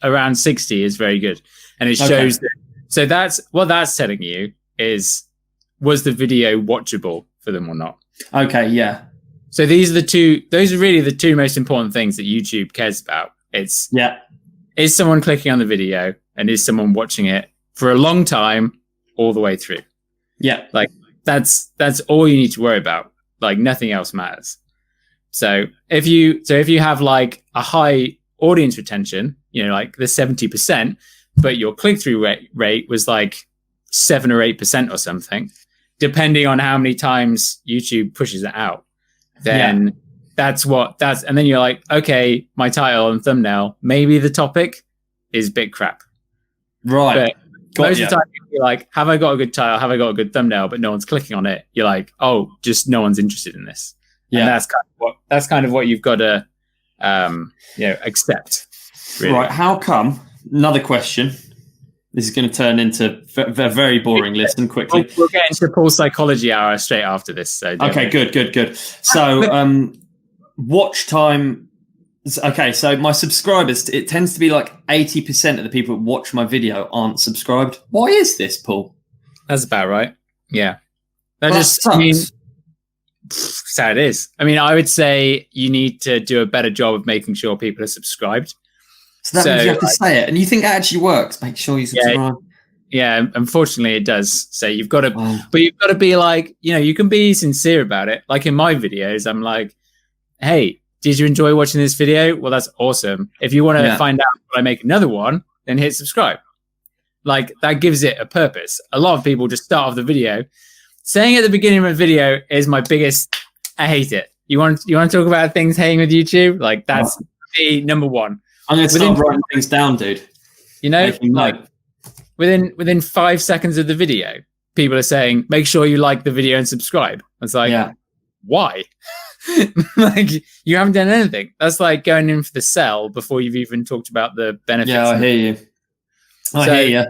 around 60 is very good. And it shows that. So that's what that's telling you is, was the video watchable for them or not? Okay, yeah. So those are really the two most important things that YouTube cares about. Is someone clicking on the video and is someone watching it for a long time all the way through? Yeah. Like that's all you need to worry about. Like nothing else matters. So if you have like a high audience retention, like the 70%, but your click-through rate was like 7 or 8% or something, depending on how many times YouTube pushes it out, then and then you're like, okay, my title and thumbnail, maybe the topic is a bit crap. Right. But most of the time you're like, have I got a good title? Have I got a good thumbnail? But no one's clicking on it. You're like, oh, just no one's interested in this. Yeah. And that's kind of what you've got to, accept. Really. Right. How come? Another question. This is going to turn into a very boring listen quickly. We'll get into Paul's psychology hour straight after this. So okay, good. So, watch time. Okay, so my subscribers, it tends to be like 80% of the people that watch my video aren't subscribed. Why is this, Paul? That's about right. Yeah. That's how it is. I mean, I would say you need to do a better job of making sure people are subscribed. So that means you have to say it. And you think it actually works. Make sure you subscribe. Yeah, unfortunately it does. So you've got to, but you've got to be like, you can be sincere about it. Like in my videos, I'm like, hey, did you enjoy watching this video? Well, that's awesome. If you want to find out when I make another one, then hit subscribe. Like that gives it a purpose. A lot of people just start off the video saying at the beginning of a video is my biggest, I hate it. You want to talk about things hating with YouTube? Like that's the number one. I'm going to start writing things down, dude. Like within 5 seconds of the video, people are saying, make sure you like the video and subscribe. It's like, why? Like you haven't done anything. That's like going in for the sell before you've even talked about the benefits. Yeah, I hear you. I hear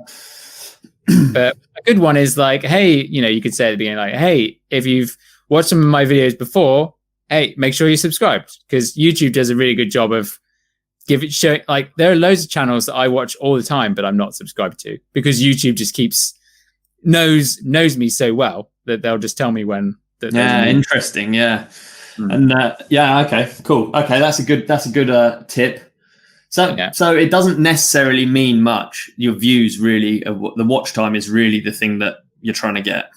you. But a good one is like, hey, you could say at the beginning, like, hey, if you've watched some of my videos before, hey, make sure you subscribed, because YouTube does a really good job of like there are loads of channels that I watch all the time, but I'm not subscribed to because YouTube just knows me so well that they'll just tell me when. Interesting. Yeah. And okay, cool. Okay, that's a good tip. So it doesn't necessarily mean much. Your views really, the watch time is really the thing that you're trying to get.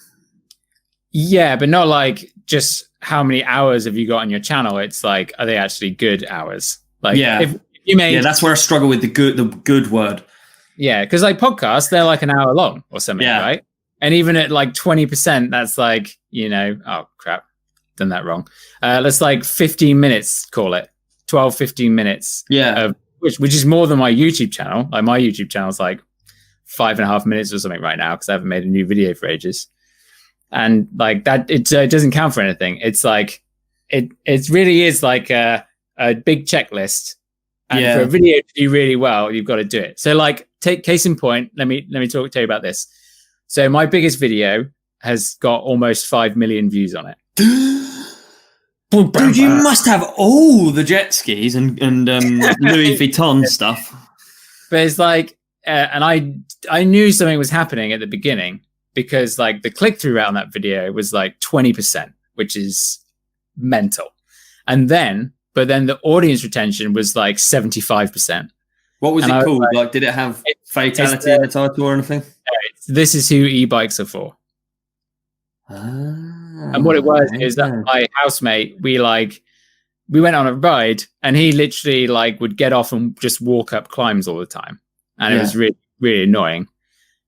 Yeah, but not like just how many hours have you got on your channel. It's like, are they actually good hours? Like, if you made, that's where I struggle with the good word. Yeah, because like podcasts, they're like an hour long or something, right? And even at like 20%, that's like, oh crap, done that wrong. Let's like 15 minutes, call it 12, 15 minutes. Yeah. Which is more than my YouTube channel. Like my YouTube channel is like 5.5 minutes or something right now because I haven't made a new video for ages. And like that, it doesn't count for anything. It's like, it really is like a big checklist. And for a video to do really well, you've got to do it. So like, take case in point, let me tell you about this. So my biggest video has got almost 5 million views on it. Dude, you must have all the jet skis and Louis Vuitton stuff. But it's like, and I knew something was happening at the beginning because like the click-through rate on that video was like 20%, which is mental. But then the audience retention was like 75%. What was it called? Like, did it have fatality in the title or anything? This is who e-bikes are for. And what it was is that my housemate, we went on a ride and he literally like would get off and just walk up climbs all the time. And it was really, really annoying.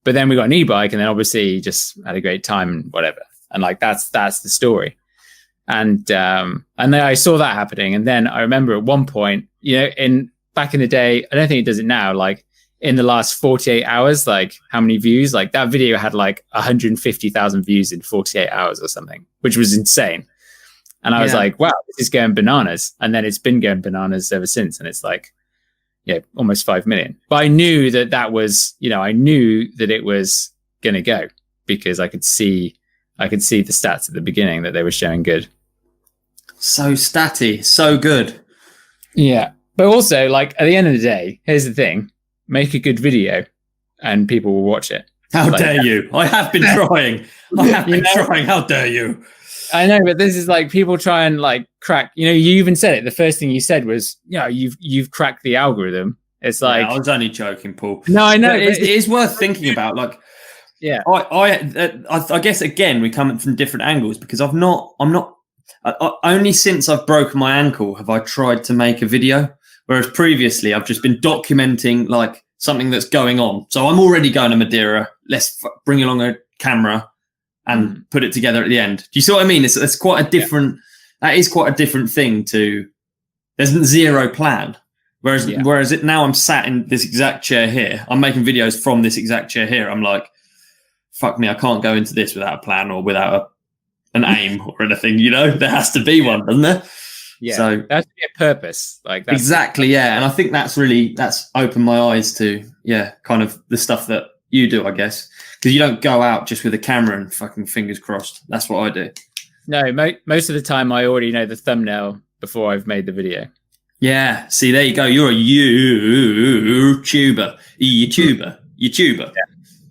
But then we got an e-bike and then obviously he just had a great time and whatever. And like, that's the story. And then I saw that happening. And then I remember at one point, back in the day, I don't think it does it now, like in the last 48 hours, like how many views, like that video had like 150,000 views in 48 hours or something, which was insane. And I was like, wow, this is going bananas. And then it's been going bananas ever since. And it's like, almost 5 million. But I knew that was, I knew that it was going to go because I could see the stats at the beginning that they were showing good. So statty, so good. Yeah. But also, like, at the end of the day, here's the thing. Make a good video and people will watch it. How dare you? I have been trying. Trying. How dare you? I know, but this is like people try and like crack. You even said it. The first thing you said was, you've cracked the algorithm. It's like... I was only joking, Paul. No, I know. It is worth thinking about. Like, I guess, again, we come from different angles because only since I've broken my ankle have I tried to make a video. Whereas previously, I've just been documenting like something that's going on. So I'm already going to Madeira. Let's bring along a camera and put it together at the end. Do you see what I mean? It's quite a different. That is quite a different thing to. There's zero plan. Whereas now I'm sat in this exact chair here. I'm making videos from this exact chair here. I'm like, fuck me, I can't go into this without a plan or without an aim or anything. There has to be one, doesn't there? Yeah, so that's a purpose. Like that's exactly, and I think that's opened my eyes to kind of the stuff that you do, I guess, because you don't go out just with a camera and fucking fingers crossed. That's what I do. No, most of the time I already know the thumbnail before I've made the video. Yeah, see, there you go. You're a YouTuber. Yeah.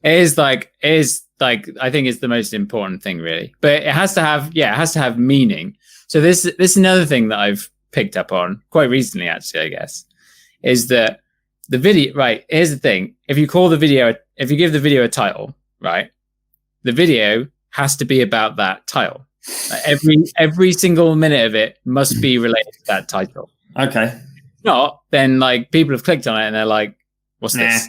It is like I think it's the most important thing, really. But it has to have meaning. So this is another thing that I've picked up on quite recently, actually, I guess, is that the video, right, here's the thing. If you give the video a title, right, the video has to be about that title. Like every single minute of it must be related to that title. Okay. If not, then like people have clicked on it and they're like, what's this?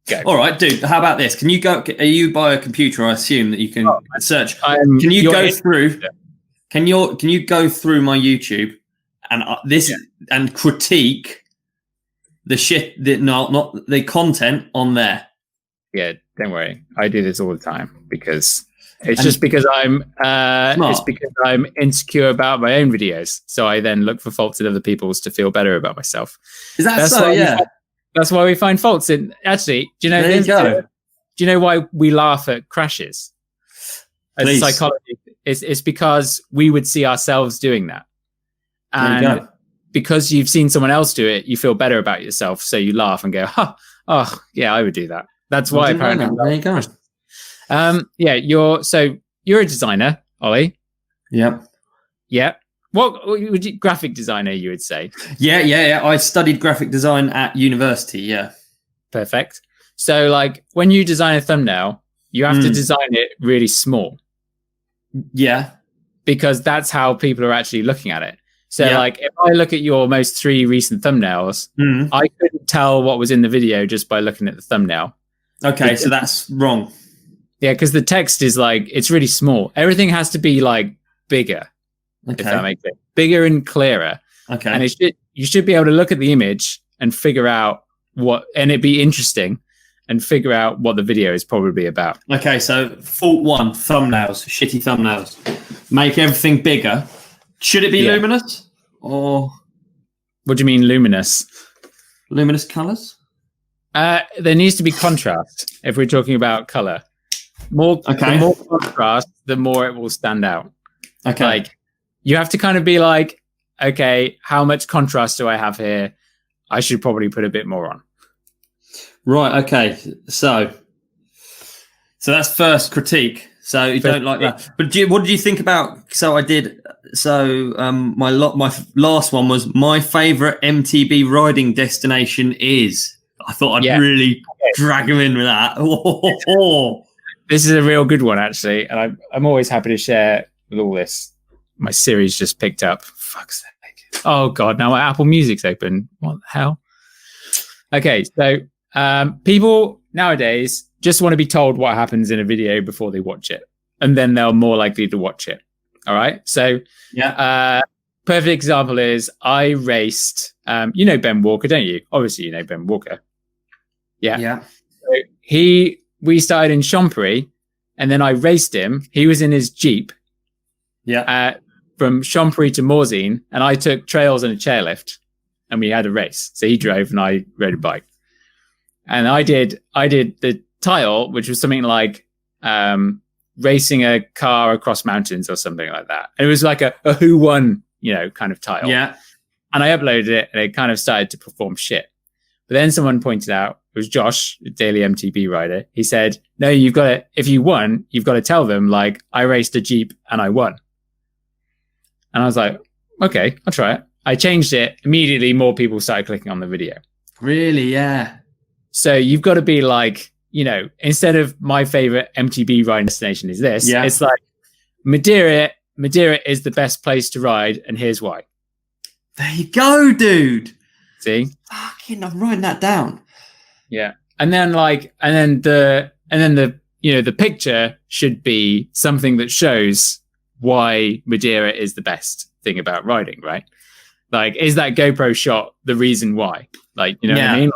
Go. All right, dude, how about this? Can you go, are you by a computer? I assume that you can search. Can you go through... Can you go through my YouTube and and critique the shit that not the content on there? Yeah, don't worry. I do this all the time because it's because I'm insecure about my own videos. So I then look for faults in other people's to feel better about myself. Is that so? That's why we find faults in. Actually, do you know? Do you know why we laugh at crashes? As psychology, it's because we would see ourselves doing that, and because you've seen someone else do it, you feel better about yourself, so you laugh and go, "Oh, yeah, I would do that." That's why apparently. There you go. You're a designer, Ollie. Yep. Yeah. What would you, graphic designer? You would say. Yeah. I studied graphic design at university. Yeah. Perfect. So, like, when you design a thumbnail, you have to design it really small. Yeah. Because that's how people are actually looking at it. So like if I look at your most 3 recent thumbnails, Mm. I couldn't tell what was in the video just by looking at the thumbnail. Okay, so that's wrong. Yeah, because the text is like, it's really small. Everything has to be like bigger, if that makes sense. Bigger and clearer. Okay. And you should be able to look at the image and figure out and it'd be interesting and figure out what the video is probably about. Okay, so fault 1, thumbnails, shitty thumbnails. Make everything bigger. Should it be luminous or? What do you mean luminous? Luminous colours? There needs to be contrast if we're talking about colour. The more contrast, the more it will stand out. Okay. Like you have to kind of be like, okay, how much contrast do I have here? I should probably put a bit more on. Right. Okay. So that's first critique. So you don't like that. But what did you think about? So I did. So my last one was my favorite MTB riding destination is. I thought I'd really drag him in with that. This is a real good one, actually, and I'm always happy to share with all this. My Siri's just picked up. Fuck's sake! Oh god, now my Apple Music's open. What the hell? Okay, so people nowadays just want to be told what happens in a video before they watch it, and then they're more likely to watch it. All right, so perfect example is I raced. You know Ben Walker, don't you? Obviously, you know Ben Walker. Yeah. So we started in Chompery, and then I raced him. He was in his Jeep. Yeah. From Chompery to Morzine, and I took trails and a chairlift, and we had a race. So he drove, and I rode a bike. And I did the title, which was something like racing a car across mountains or something like that. And it was like a who won, kind of title. Yeah. And I uploaded it, and it kind of started to perform shit. But then someone pointed out, it was Josh, a daily MTB rider. He said, no, if you won, you've got to tell them, like, I raced a Jeep and I won. And I was like, okay, I'll try it. I changed it. Immediately, more people started clicking on the video. Really? Yeah. So you've got to be like, instead of my favorite MTB riding destination is this, it's like Madeira is the best place to ride, and here's why. There you go, dude. See? Fucking, I'm writing that down. Yeah. And then the picture should be something that shows why Madeira is the best thing about riding, right? Like, is that GoPro shot the reason why? Like, what I mean?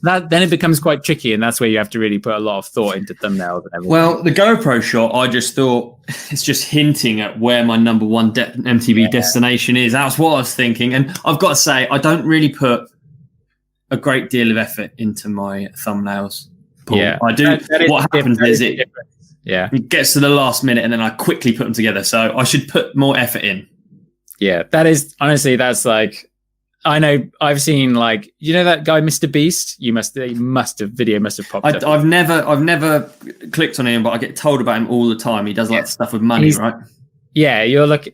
Then it becomes quite tricky, and that's where you have to really put a lot of thought into thumbnails and everything. Well, the GoPro shot, I just thought it's just hinting at where my number one MTB destination is. That's what I was thinking. And I've got to say, I don't really put a great deal of effort into my thumbnails, Paul. Yeah, I do. What happens is it gets to the last minute, and then I quickly put them together. So I should put more effort in. Yeah, that is honestly, that's like, I know I've seen, like, that guy, Mr. Beast. Video must have popped up. I've never clicked on him, but I get told about him all the time. He does like stuff with money, right? Yeah,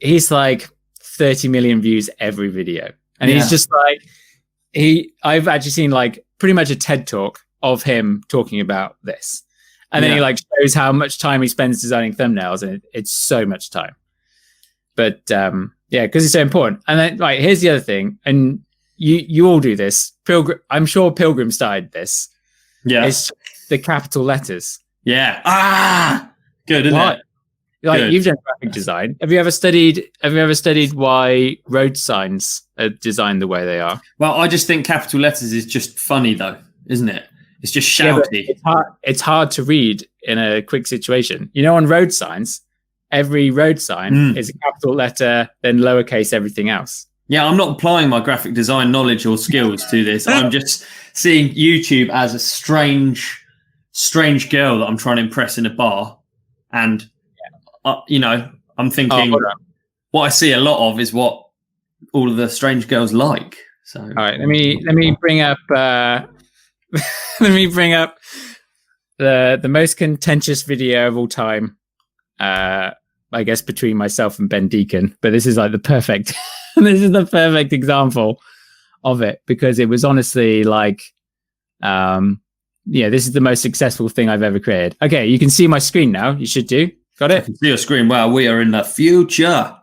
he's like 30 million views every video, and he's just like I've actually seen like pretty much a TED talk of him talking about this, and then he like shows how much time he spends designing thumbnails, and it's so much time. But because it's so important. And then, right, here's the other thing, and you all do this. I'm sure Pilgrim started this. Yeah, it's the capital letters. Yeah. Good, isn't it? Like, good. You've done graphic design. Have you ever studied why road signs are designed the way they are? Well, I just think capital letters is just funny, though, isn't it? It's just shouty. It's hard to read in a quick situation. On road signs, every road sign is a capital letter, then lowercase everything else. Yeah, I'm not applying my graphic design knowledge or skills to this. I'm just seeing YouTube as a strange girl that I'm trying to impress in a bar. And, I'm thinking what I see a lot of is what all of the strange girls like. So, all right, let me bring up the most contentious video of all time. I guess between myself and Ben Deacon, but this is like the perfect example of it, because it was honestly like, this is the most successful thing I've ever created. Okay, you can see my screen now. You should do. Got it? I can see your screen. Wow, we are in the future.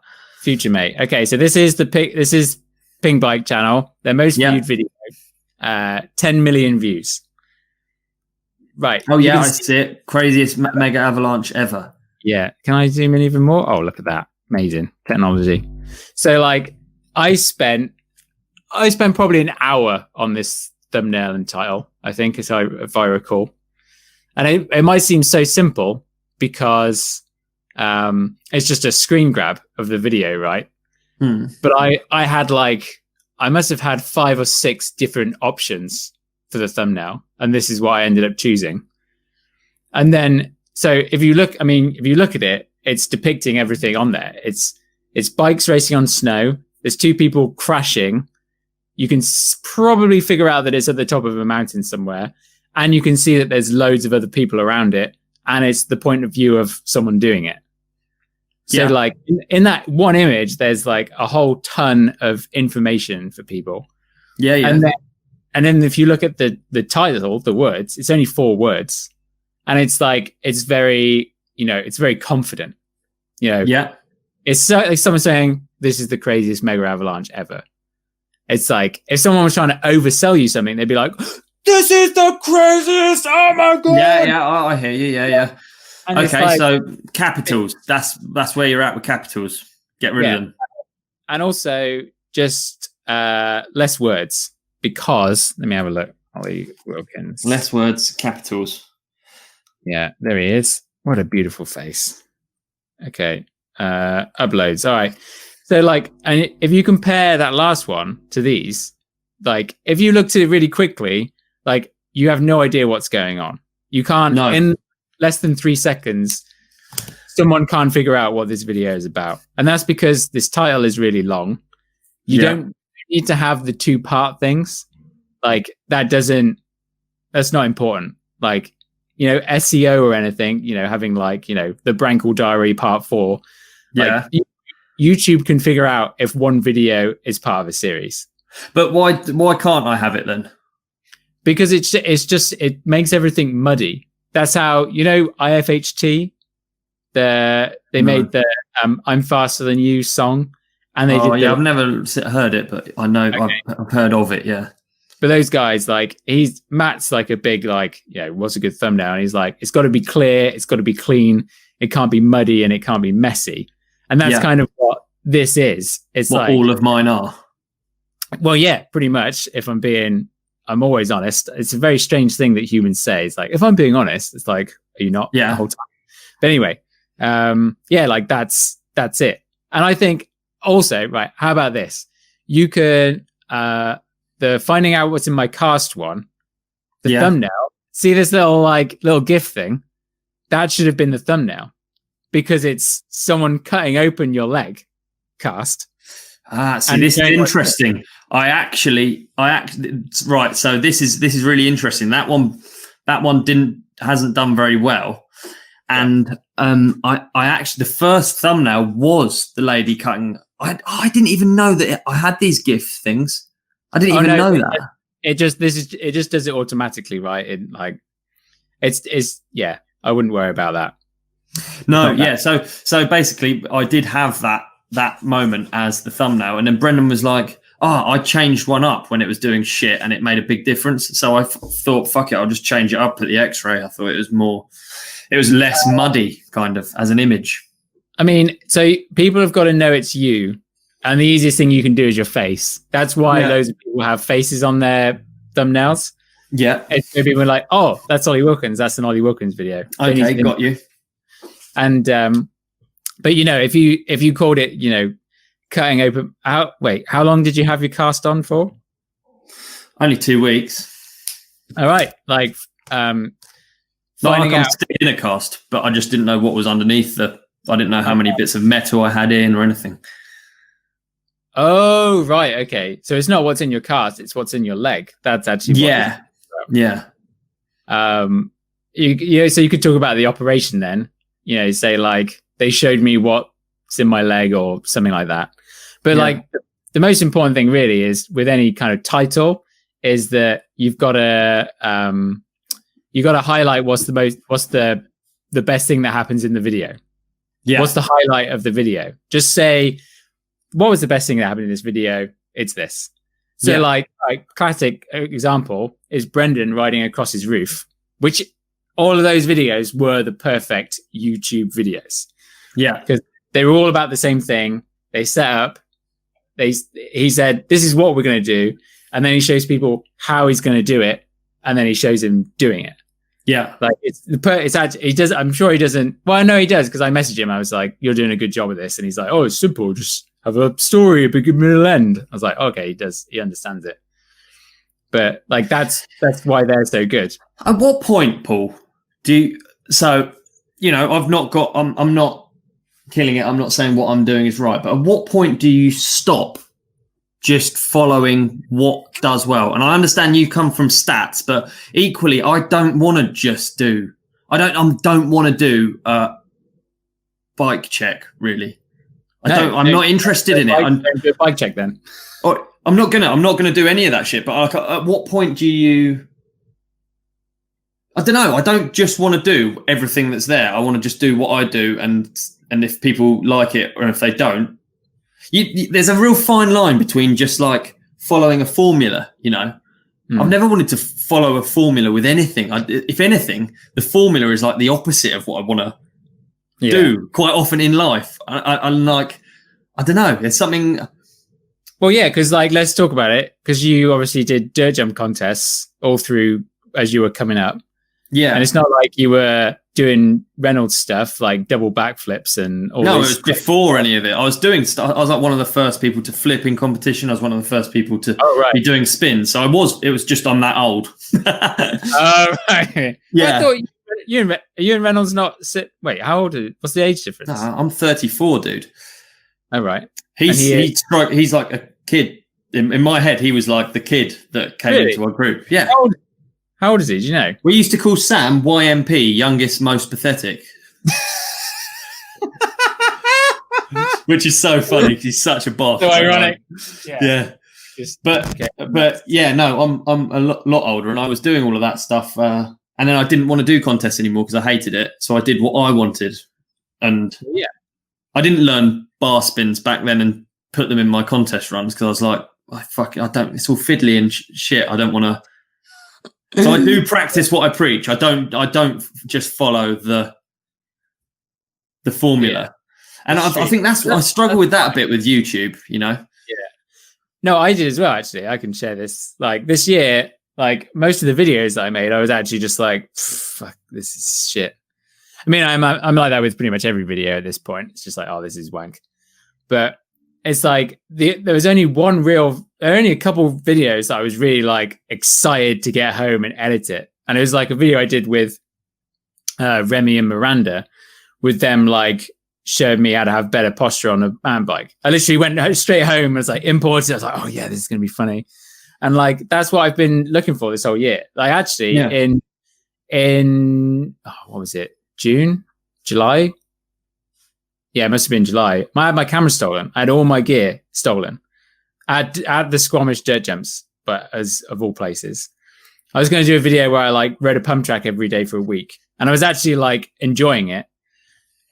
Future mate. Okay, so this is Ping Bike channel. Their most viewed video. 10 million views. Right. Oh yeah, I see it. Craziest mega avalanche ever. Yeah. Can I zoom in even more? Oh, look at that. Amazing technology. So like I spent probably an hour on this thumbnail and title, I think, if I recall. And it might seem so simple because it's just a screen grab of the video, right? But I must have had 5 or 6 different options for the thumbnail, and this is what I ended up choosing. And then, so if you look at it, it's depicting everything on there. It's bikes racing on snow. There's 2 people crashing. You can probably figure out that it's at the top of a mountain somewhere, and you can see that there's loads of other people around it, and it's the point of view of someone doing it. So like in that one image, there's like a whole ton of information for people. Yeah. And then if you look at the title, the words, it's only 4 words. And it's like, it's very, it's very confident. It's like someone saying, this is the craziest mega avalanche ever. It's like, if someone was trying to oversell you something, they'd be like, this is the craziest, oh my God. Yeah, I hear you, yeah. And okay, so capitals. That's where you're at with capitals. Get rid of them. And also just less words, because let me have a look. Olly Wilkins. Less words, capitals. Yeah, there he is. What a beautiful face. Okay. Uploads. All right. So like, and if you compare that last one to these, like if you looked at it really quickly, like you have no idea what's going on. You can't in less than 3 seconds, someone can't figure out what this video is about. And that's because this title is really long. You don't need to have the 2-part things. Like that's not important. Like, SEO or anything, having like, the Brankle Diary Part 4. Like, YouTube can figure out if one video is part of a series. But why can't I have it then? Because it makes everything muddy. That's how, IFHT, they made the I'm Faster Than You song. And they did. I've never heard it, but I know I've heard of it. Yeah. But those guys, like Matt's like a big, like, what's a good thumbnail? And he's like, it's got to be clear. It's got to be clean. It can't be muddy and it can't be messy. And that's kind of what this is. It's what all of mine are. Well, yeah, pretty much. If I'm always honest. It's a very strange thing that humans say. It's like, if I'm being honest, it's like, are you not the whole time? But anyway, like that's it. And I think also, right, how about this? You could, the finding out what's in my cast one, the thumbnail, see this little GIF thing? That should have been the thumbnail because it's someone cutting open your leg cast. See, this is interesting. I actually, right. So this is really interesting. That one hasn't done very well. And I actually, the first thumbnail was the lady cutting. I didn't even know that I had these GIF things. I didn't even know that. It just does it automatically, right? I wouldn't worry about that. No, yeah. So basically, I did have that moment as the thumbnail, and then Brendan was like, I changed one up when it was doing shit and it made a big difference. So I thought, fuck it, I'll just change it up at the X-ray. I thought it was less muddy kind of as an image. I mean, so people have got to know it's you, and the easiest thing you can do is your face. That's why loads of people have faces on their thumbnails. Yeah. And so people are like, oh, that's Olly Wilkins. That's an Olly Wilkins video. Okay, got you. And, but if you called it, cutting open, how long did you have your cast on for? Only 2 weeks. All right. Like, not like I'm still in a cast, but I just didn't know what was underneath I didn't know how many bits of metal I had in or anything. Oh, right. Okay. So it's not what's in your cast, it's what's in your leg. That's actually yeah. So you could talk about the operation then, say like they showed me what's in my leg or something like that. But like the most important thing really is with any kind of title is that you've got to highlight what's the best thing that happens in the video. Yeah. What's the highlight of the video? Just say what was the best thing that happened in this video? It's this. So like classic example is Brendan riding across his roof, which all of those videos were the perfect YouTube videos. Yeah. Because they were all about the same thing. They set up, he said, this is what we're going to do. And then he shows people how he's going to do it. And then he shows him doing it. Yeah. Like it's actually, he does, I'm sure he doesn't. Well, I know he does because I messaged him. I was like, you're doing a good job of this. And he's like, oh, it's simple. Just have a story, a beginning, middle, end. I was like, okay, he understands it. But like, that's why they're so good. At what point, Paul, I'm not killing it. I'm not saying what I'm doing is right. But at what point do you stop just following what does well? And I understand you come from stats, but equally, I don't want to just do. I don't want to do a bike check. Really, I'm not interested in it. Don't do a bike check then. Or I'm not gonna do any of that shit. But like, at what point do you? I don't know. I don't just want to do everything that's there. I want to just do what I do, and if people like it or if they don't. There's a real fine line between just like following a formula, you know. I've never wanted to follow a formula with anything. If anything, the formula is like the opposite of what I want to do quite often in life. I'm like, I don't know. There's something. Well, yeah, because like, let's talk about it. Because you obviously did dirt jump contests all through as you were coming up. Yeah. And it's not like you were doing Reynolds stuff like double backflips and all No, it was before any of it. I was doing stuff. I was like one of the first people to flip in competition. I was one of the first people to be doing spins. So it was just, I'm that old. Oh, right. Yeah. I thought you and Reynolds not wait, how old what's the age difference? No, I'm 34, dude. Oh, right. He's like a kid. In my head, he was like the kid that came into our group. Yeah. How old is he? Do you know? We used to call Sam YMP, youngest, most pathetic. Which is so funny because he's such a boss. So ironic. Yeah. But yeah, no, I'm a lot older, and I was doing all of that stuff. And then I didn't want to do contests anymore because I hated it. So I did what I wanted. And I didn't learn bar spins back then and put them in my contest runs because I was like, I don't, it's all fiddly and shit. I don't want to. So I do practice what I preach. I don't just follow the formula. Yeah. And I think I struggle with that a bit with YouTube, you know? Yeah. No, I did as well, actually. I can share this. Like this year, like most of the videos that I made, I was actually just like, fuck, this is shit. I mean, I'm like that with pretty much every video at this point. It's just like, oh, this is wank. But it's like there was only only a couple of videos that I was really like excited to get home and edit it. And it was like a video I did with Remy and Miranda, with them like showed me how to have better posture on a mountain bike. I literally went straight home and was like imported. I was like, oh yeah, this is going to be funny. And like, that's what I've been looking for this whole year. Like actually in what was it? July? Yeah, it must have been July. I had my camera stolen. I had all my gear stolen at the Squamish dirt jumps, but as of all places. I was going to do a video where I like rode a pump track every day for a week. And I was actually like enjoying it.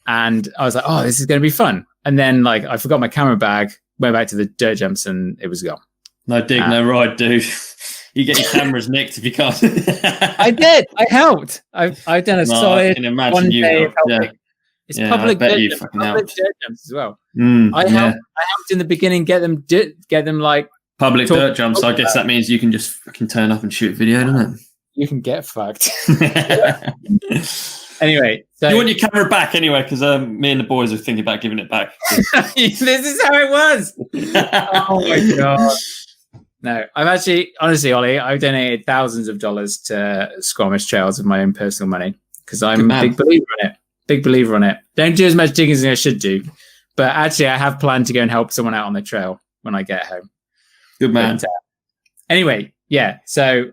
And I was like, oh, this is going to be fun. And then like I forgot my camera bag, went back to the dirt jumps and it was gone. No dig, no ride, dude. You get your cameras nicked if you can't. I did. I helped. I've done a solid. I can imagine one you. day of helping. Yeah. It's public dirt jumps as well. I helped in the beginning get them like public dirt jumps. I guess that means you can just fucking turn up and shoot video, doesn't it? You can get fucked. Anyway, so you want your camera back anyway, because me and the boys are thinking about giving it back. This is how it was. Oh my god. No, I've actually, honestly, Ollie, I've donated thousands of dollars to Squamish Trails with my own personal money because I'm a big believer in it. Big believer on it. Don't do as much digging as I should do, but actually, I have planned to go and help someone out on the trail when I get home. Good man. But, anyway, yeah. So,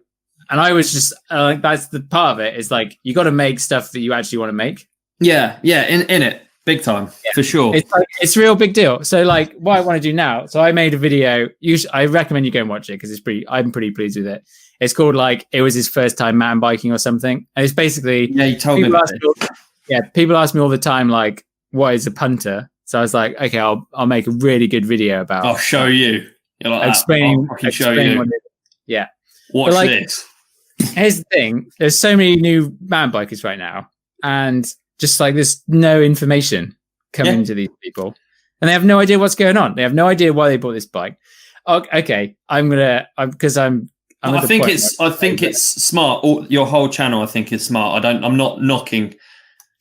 and I was just that's the part of it is like you got to make stuff that you actually want to make. Yeah, in it, big time for sure. It's a real big deal. So, like, what I want to do now. So, I made a video. I recommend you go and watch it because I'm pretty pleased with it. It's called like it was his first time mountain biking or something, and it's basically you told me. Yeah, people ask me all the time, like, what is a punter? So I was like, okay, I'll make a really good video about. I'll show you. You're like, explaining I can show you. Yeah. Watch this. Here's the thing: there's so many new mountain bikers right now, and just like there's no information coming to these people, and they have no idea what's going on. They have no idea why they bought this bike. Okay, I think it's smart. Your whole channel, I think, is smart. I'm not knocking.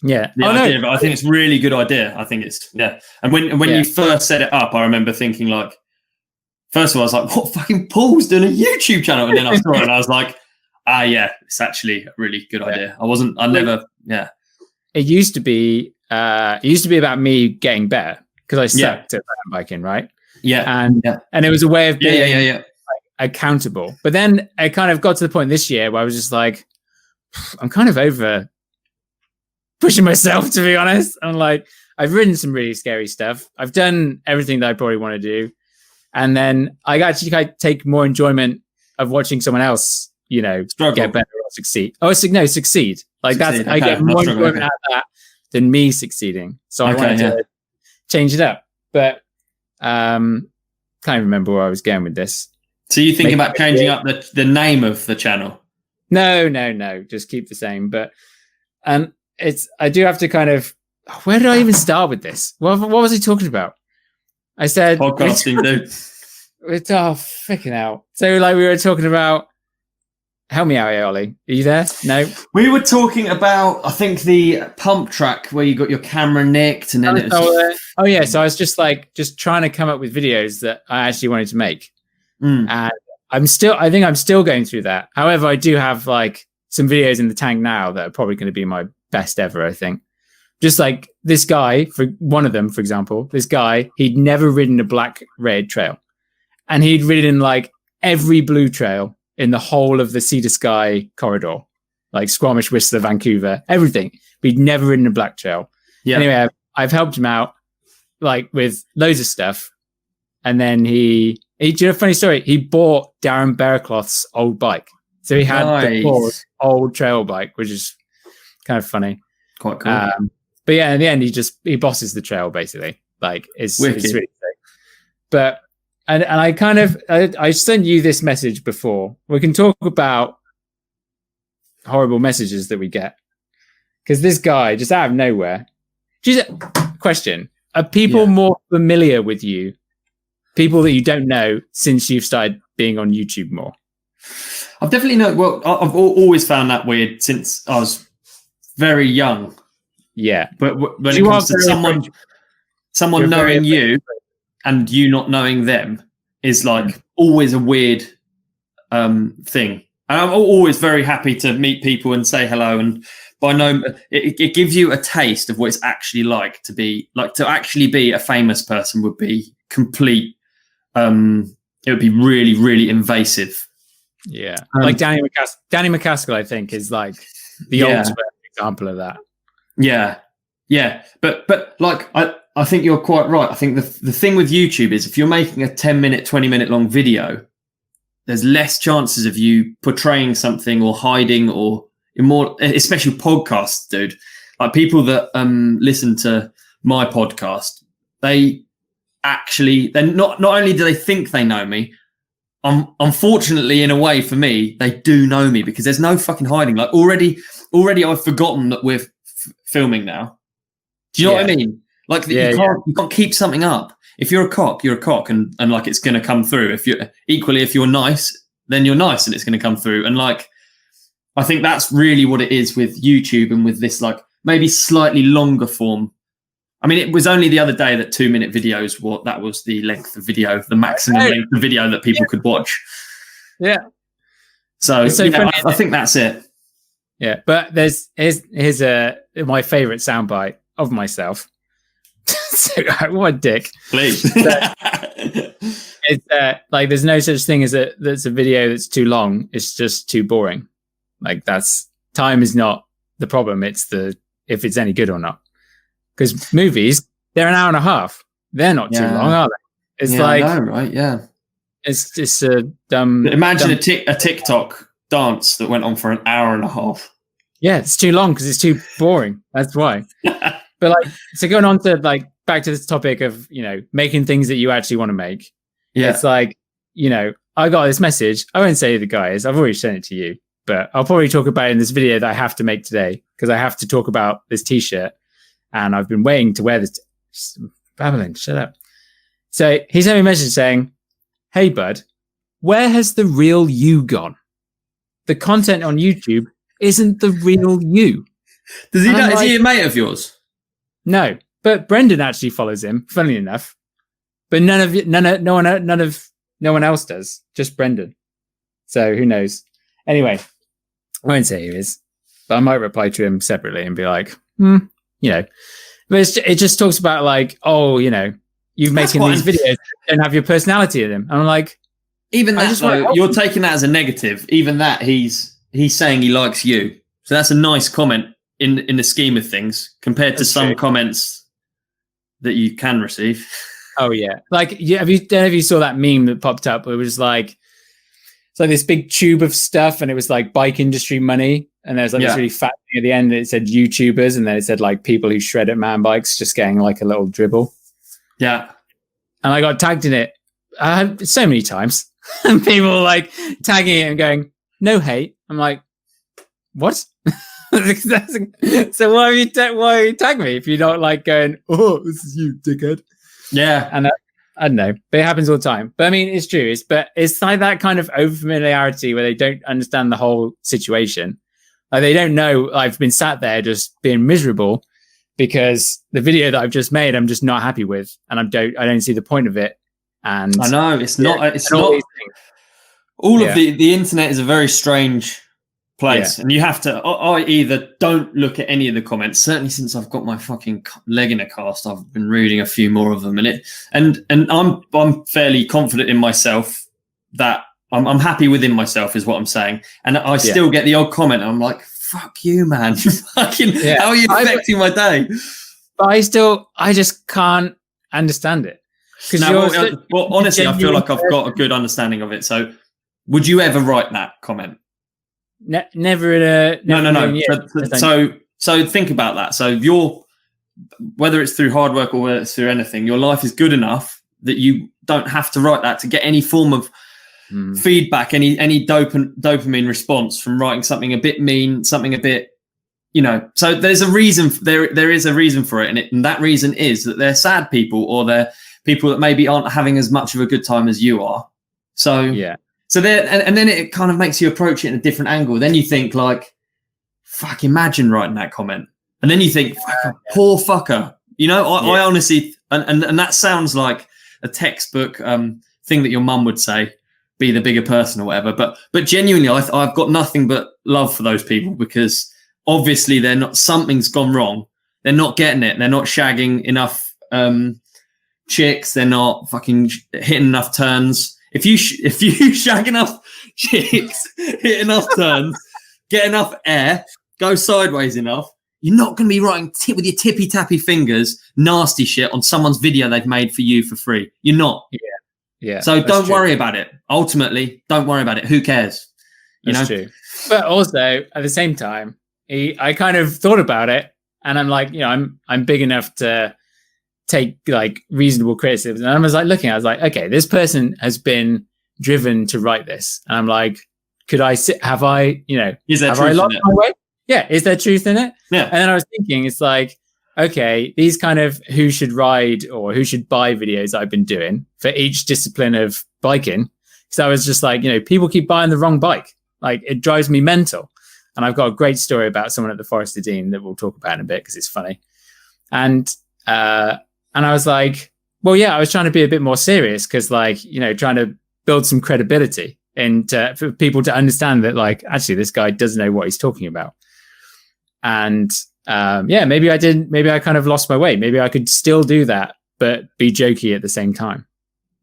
Yeah. Idea, but I think it's a really good idea. I think it's And when you first set it up, I remember thinking like, first of all, I was like, what fucking Paul's doing a YouTube channel? And then I saw it and I was like, it's actually a really good idea. It used to be about me getting better because I sucked at mountain biking, right? Yeah. And it was a way of being like, accountable. But then I kind of got to the point this year where I was just like, I'm kind of over pushing myself, to be honest. I'm like, I've ridden some really scary stuff. I've done everything that I probably want to do. And then I actually take more enjoyment of watching someone else, struggle. Get better or succeed. Succeed. Like succeed. I get more enjoyment out of that than me succeeding. So I wanted to change it up. But can't even remember where I was going with this. So you thinking about changing up the name of the channel? No. Just keep the same. But I do have to kind of. Where did I even start with this? What was he talking about? I said podcasting, dude. Freaking hell! So like we were talking about. Help me out here, Ollie. Are you there? No. We were talking about, I think, the pump track where you got your camera nicked, and then So I was just trying to come up with videos that I actually wanted to make, and I think I'm still going through that. However, I do have like some videos in the tank now that are probably going to be my best ever. I think. Just like this guy, for one of them, for example, he'd never ridden a black red trail, and he'd ridden like every blue trail in the whole of the Sea to Sky corridor, like Squamish, Whistler, Vancouver, everything. But he'd never ridden a black trail. Yeah. Anyway, I've helped him out like with loads of stuff. And then he do you know a funny story? He bought Darren Bearcloth's old bike. So he had the old trail bike, which is kind of funny. Quite cool. But yeah, in the end, he bosses the trail basically. Like it's really sick. But and I kind of I sent you this message before. We can talk about horrible messages that we get because this guy just out of nowhere. Question: are people more familiar with you? People that you don't know since you've started being on YouTube more? I've definitely I've always found that weird since I was very young. Yeah, but when it comes to someone knowing you and you not knowing them is like always a weird thing. And I'm always very happy to meet people and say hello. And it gives you a taste of what it's actually like to actually be a famous person would be complete. It would be really, really invasive. Yeah, like Danny McCaskill, I think, is like the ultimate example of that. Yeah, but like I think you're quite right. I think the thing with YouTube is if you're making a 10-minute, 20-minute long video, there's less chances of you portraying something or hiding or more, especially podcasts, dude. Like people that listen to my podcast, they're not only do they think they know me, unfortunately, in a way for me, they do know me because there's no fucking hiding. Like already I've forgotten that we're filming now. Do you know what I mean? Like you can't keep something up. If you're a cock, you're a cock, and like it's going to come through. If you're nice, then you're nice, and it's going to come through. And like, I think that's really what it is with YouTube and with this like maybe slightly longer form. I mean, it was only the other day that 2-minute videos that was the length of video, the maximum length of video that people could watch. Yeah. So I think that's it. Yeah, but here's my favorite soundbite of myself. So, what a dick! Please. It's like there's no such thing as that's a video that's too long. It's just too boring. Like time is not the problem. It's if it's any good or not. Because movies, they're an hour and a half. They're not too long, are they? It's like I know, right? Yeah. It's just a dumb. Imagine a TikTok dance that went on for an hour and a half. Yeah, it's too long because it's too boring. That's why. But like, so going on to like back to this topic of, making things that you actually want to make. Yeah. It's like, I got this message. I won't say who the guy is. I've already sent it to you, but I'll probably talk about it in this video that I have to make today because I have to talk about this t-shirt and I've been waiting to wear this. Babbling, shut up. So he sent me a message saying, "Hey, bud, where has the real you gone? The content on YouTube isn't the real you." Does he know? Is he a mate of yours? No, but Brendan actually follows him, funnily enough. But no one else does, just Brendan. So who knows? Anyway, I won't say who he is, but I might reply to him separately and be like, But it just talks about like, you're making these videos that don't have your personality in them. And I'm like, even that, though, you're taking that as a negative. Even that, he's saying he likes you. So that's a nice comment in the scheme of things compared to some comments that you can receive. Oh yeah, like have you saw that meme that popped up? It was like it's like this big tube of stuff, and it was like bike industry money, and there's like this really fat thing at the end. That it said YouTubers, and then it said like people who shred at man bikes, just getting like a little dribble. Yeah, and I got tagged in it so many times, and people were like tagging it and going, "No hate." I'm like, what? So why are you tag me if you're not like going, "Oh, this is you, dickhead"? Yeah, and I don't know, but it happens all the time. But I mean, it's true. It's like that kind of overfamiliarity where they don't understand the whole situation. Like they don't know I've been sat there just being miserable because the video that I've just made, I'm just not happy with, and I don't see the point of it. And I know it's not. All of the internet is a very strange place, and you have to. I either don't look at any of the comments. Certainly, since I've got my fucking leg in a cast, I've been reading a few more of them, and I'm fairly confident in myself that I'm happy within myself, is what I'm saying. And I still get the odd comment, and I'm like, "Fuck you, man! Fucking how are you affecting my day?" But I just can't understand it. Well, honestly, I feel like I've got a good understanding of it. So, would you ever write that comment? Never in a no. So think about that. So whether it's through hard work or whether it's through anything, your life is good enough that you don't have to write that to get any form of feedback, any dopamine response from writing something a bit mean, something a bit, So there's a reason. There is a reason for it, and that reason is that they're sad people or they're people that maybe aren't having as much of a good time as you are. So yeah. So and then it kind of makes you approach it in a different angle. Then you think like, fuck, imagine writing that comment. And then you think, poor fucker. I honestly, and that sounds like a textbook thing that your mum would say, be the bigger person or whatever. But genuinely, I've got nothing but love for those people because obviously something's gone wrong. They're not getting it. They're not shagging enough chicks. They're not fucking hitting enough turns. If you shag enough chicks, hit enough turns, get enough air, go sideways enough, you're not going to be writing with your tippy tappy fingers nasty shit on someone's video they've made for you for free. You're not. Yeah. So don't worry about it. Ultimately, don't worry about it. Who cares? That's true. But also at the same time, I kind of thought about it, and I'm like, I'm big enough to take like reasonable criticism. And I was like I was like, okay, this person has been driven to write this. And I'm like, have I lost my way? Yeah. Is there truth in it? Yeah. And then I was thinking, it's like, okay, these kind of who should ride or who should buy videos I've been doing for each discipline of biking. So I was just like, people keep buying the wrong bike. Like it drives me mental. And I've got a great story about someone at the Forest of Dean that we'll talk about in a bit because it's funny. And I was like, well, yeah, I was trying to be a bit more serious because, like, trying to build some credibility and for people to understand that, like, actually, this guy doesn't know what he's talking about. And maybe I didn't. Maybe I kind of lost my way. Maybe I could still do that, but be jokey at the same time.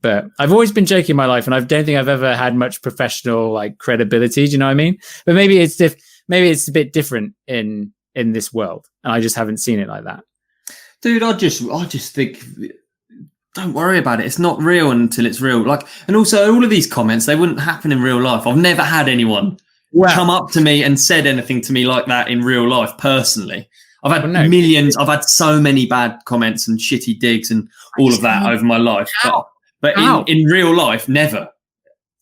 But I've always been jokey in my life, and I don't think I've ever had much professional like credibility. Do you know what I mean? But maybe it's a bit different in this world, and I just haven't seen it like that. Dude, I just think, don't worry about it. It's not real until it's real. Like, and also all of these comments, they wouldn't happen in real life. I've never had anyone come up to me and said anything to me like that in real life. Personally, I've had millions. I've had so many bad comments and shitty digs and all of that over my life. But in real life, never.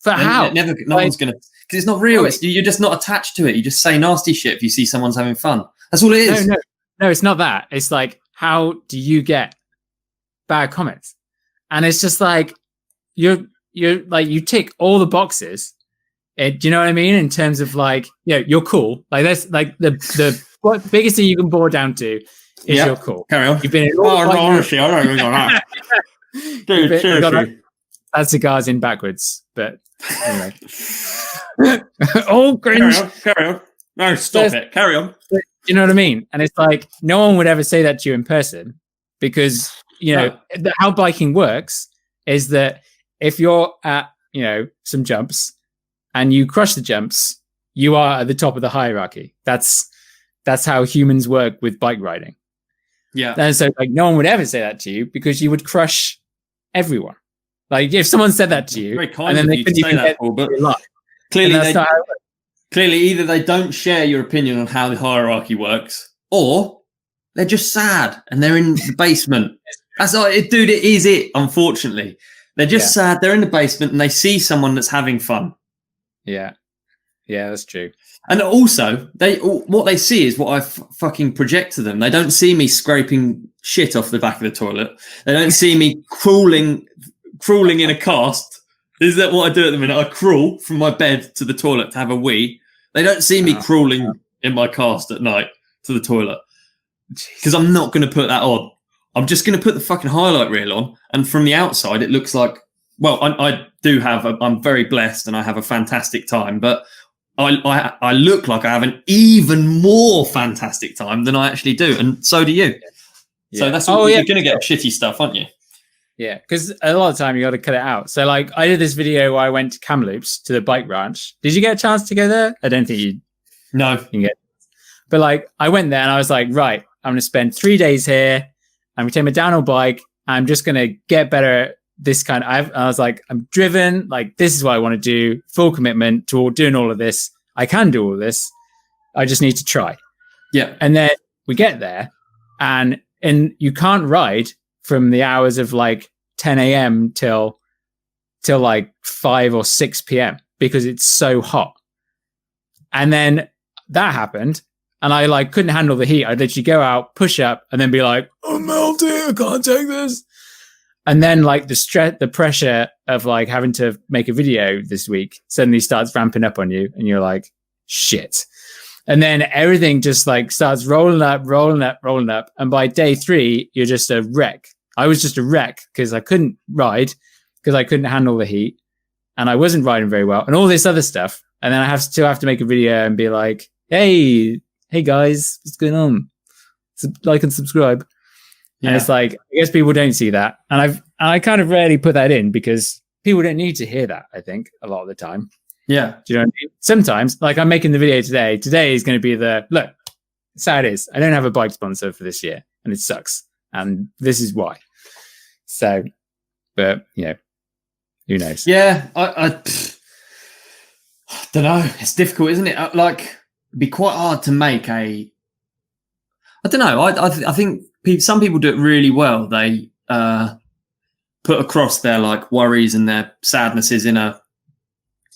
For how? Never. No one's gonna, because it's not real. You're just not attached to it. You just say nasty shit if you see someone's having fun. That's all it is. No, it's not that. It's like, how do you get bad comments? And it's just like you're like, you tick all the boxes. Do you know what I mean? In terms of like, you're cool. Like that's like the what biggest thing you can boil down to is you're cool. Carry on. You've been in honestly, I don't even got that. Dude, seriously. That's cigars in backwards, but anyway. Oh, cringe. Carry on. No, stop it. Carry on. You know what I mean? And it's like, no one would ever say that to you in person, because, how biking works is that if you're at, some jumps and you crush the jumps, you are at the top of the hierarchy. That's how humans work with bike riding. Yeah. And so like, no one would ever say that to you because you would crush everyone. Like if someone said that to you, and then they couldn't even get your life. Clearly, either they don't share your opinion on how the hierarchy works, or they're just sad and they're in the basement. That's like, dude, it is it. Unfortunately, they're just sad. They're in the basement and they see someone that's having fun. Yeah, that's true. And also, what they see is what I fucking project to them. They don't see me scraping shit off the back of the toilet. They don't see me crawling in a cast. Is that what I do at the minute? I crawl from my bed to the toilet to have a wee. They don't see me crawling in my cast at night to the toilet, because I'm not going to put that on. I'm just going to put the fucking highlight reel on. And from the outside, it looks like, well, I'm very blessed and I have a fantastic time, but I look like I have an even more fantastic time than I actually do. And so do you. Yeah. So that's what you're going to get shitty stuff, aren't you? Yeah, because a lot of the time you got to cut it out. So like I did this video where I went to Kamloops to the bike ranch. Did you get a chance to go there? I don't think you. No. You can get. But like I went there and I was like, right, I'm going to spend 3 days here. I'm going to take my downhill bike. I'm just going to get better at this kind of. I was like, I'm driven. Like this is what I want to do. Full commitment to doing all of this. I can do all of this. I just need to try. Yeah. And then we get there, and you can't ride from the hours of like 10 a.m. till like 5 or 6 p.m. because it's so hot. And then that happened, and I like couldn't handle the heat. I'd literally go out, push up, and then be like, I'm melting, I can't take this. And then like the pressure of like having to make a video this week suddenly starts ramping up on you, and you're like, shit. And then everything just like starts rolling up. And by day 3, you're just a wreck. I was just a wreck because I couldn't ride because I couldn't handle the heat, and I wasn't riding very well and all this other stuff. And then I still have to make a video and be like, hey guys, what's going on? Like and subscribe. Yeah. And it's like, I guess people don't see that. And I kind of rarely put that in because people don't need to hear that, I think, a lot of the time. Yeah. Do you know what I mean? Sometimes, like I'm making the video today. Today is going to be look, it's how it is. I don't have a bike sponsor for this year and it sucks. And this is why. So, but, who knows? Yeah. I don't know. It's difficult, isn't it? Like, it'd be quite hard to make I don't know. I think some people do it really well. They put across their like worries and their sadnesses in a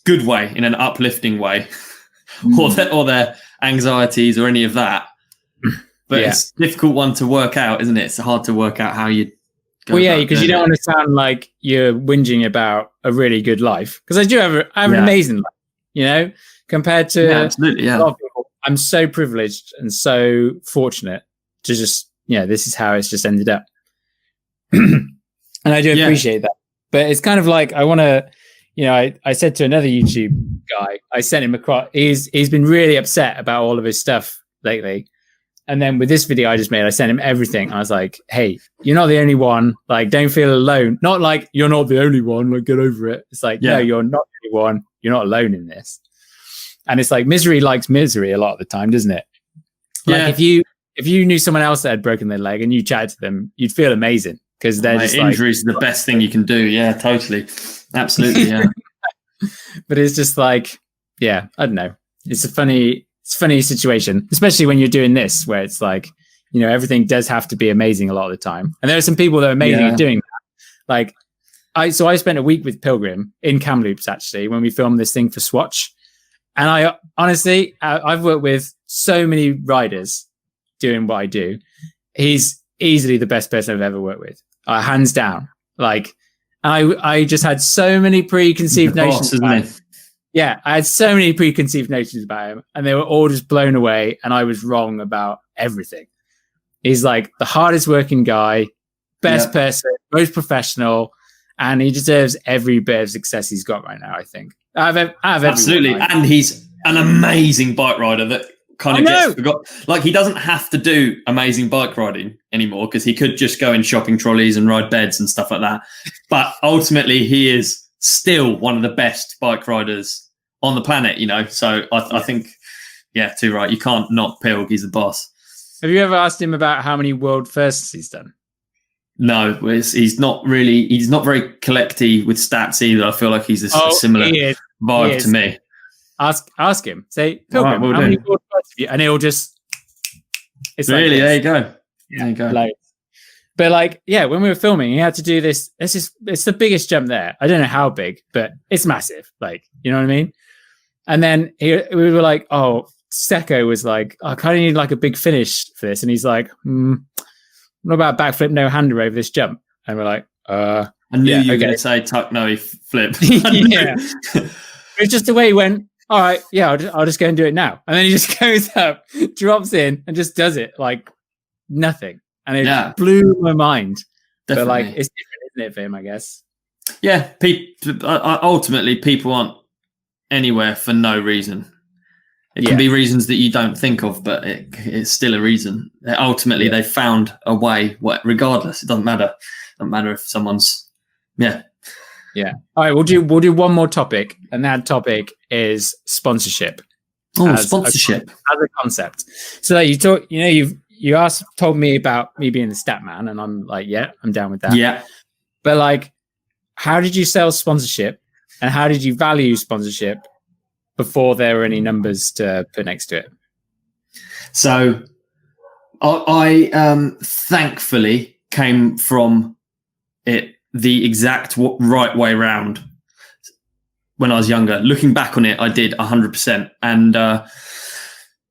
good way, in an uplifting way, or their anxieties or any of that. But it's a difficult one to work out, isn't it? It's hard to work out how you go. Well, yeah, because you don't want to sound like you're whinging about a really good life. Because I do have an amazing life, compared to absolutely, a lot of people. I'm so privileged and so fortunate to just, this is how it's just ended up. And I do appreciate that. But it's kind of like, I want to, I said to another YouTube guy, I sent him across, he's been really upset about all of his stuff lately. And then with this video I just made, I sent him everything. I was like, hey, you're not the only one. Like, don't feel alone. Not like you're not the only one. Like, get over it. It's like, no, you're not the only one. You're not alone in this. And it's like misery likes misery a lot of the time, doesn't it? Like if you knew someone else that had broken their leg and you chatted to them, you'd feel amazing because they're just injuries are the best thing you can do. Yeah, totally. Absolutely. Yeah. But it's just like, I don't know. It's a funny situation, especially when you're doing this, where it's like everything does have to be amazing a lot of the time. And there are some people that are amazing at doing that. Like, I spent a week with Pilgrim in Kamloops, actually, when we filmed this thing for Swatch. And I honestly, I've worked with so many riders doing what I do. He's easily the best person I've ever worked with, hands down. Like, I just had so many preconceived notions about him. Yeah, I had so many preconceived notions about him, and they were all just blown away, and I was wrong about everything. He's like the hardest working guy, best person, most professional, and he deserves every bit of success he's got right now, I think. Absolutely. And he's an amazing bike rider that kind of gets forgot. Like, he doesn't have to do amazing bike riding anymore because he could just go in shopping trolleys and ride beds and stuff like that. But ultimately, he is still one of the best bike riders on the planet, So I think, too right. You can't knock Pilg. He's the boss. Have you ever asked him about how many world firsts he's done? No, he's not very collecty with stats either. I feel like he's a similar vibe to me. Ask him. Say, Pilgrim, how many world firsts have you? And he'll just... It's really, there you go. Yeah, there you go. But when we were filming, he had to do this. It's the biggest jump there. I don't know how big, but it's massive. You know what I mean? And then we were like, Secco was like, I kind of need like a big finish for this. And he's like, what about backflip no hander over this jump? And we're like, I knew you were going to say tuck no flip. Yeah. It's just the way he went, all right, I'll just go and do it now. And then he just goes up, drops in, and just does it like nothing. And it blew my mind. Definitely. But it's different, isn't it, for him, I guess? Yeah. Ultimately, people aren't anywhere for no reason. It can be reasons that you don't think of, but it's still a reason. Ultimately, they found a way, regardless. It doesn't matter. It doesn't matter if someone's, Yeah. All right, we'll do one more topic, and that topic is sponsorship. Sponsorship as a concept. So you told me about me being the stat man, and I'm like, I'm down with that. Yeah. But how did you sell sponsorship, and how did you value sponsorship before there were any numbers to put next to it? So I thankfully came from it the exact right way round when I was younger. Looking back on it, I did 100%. And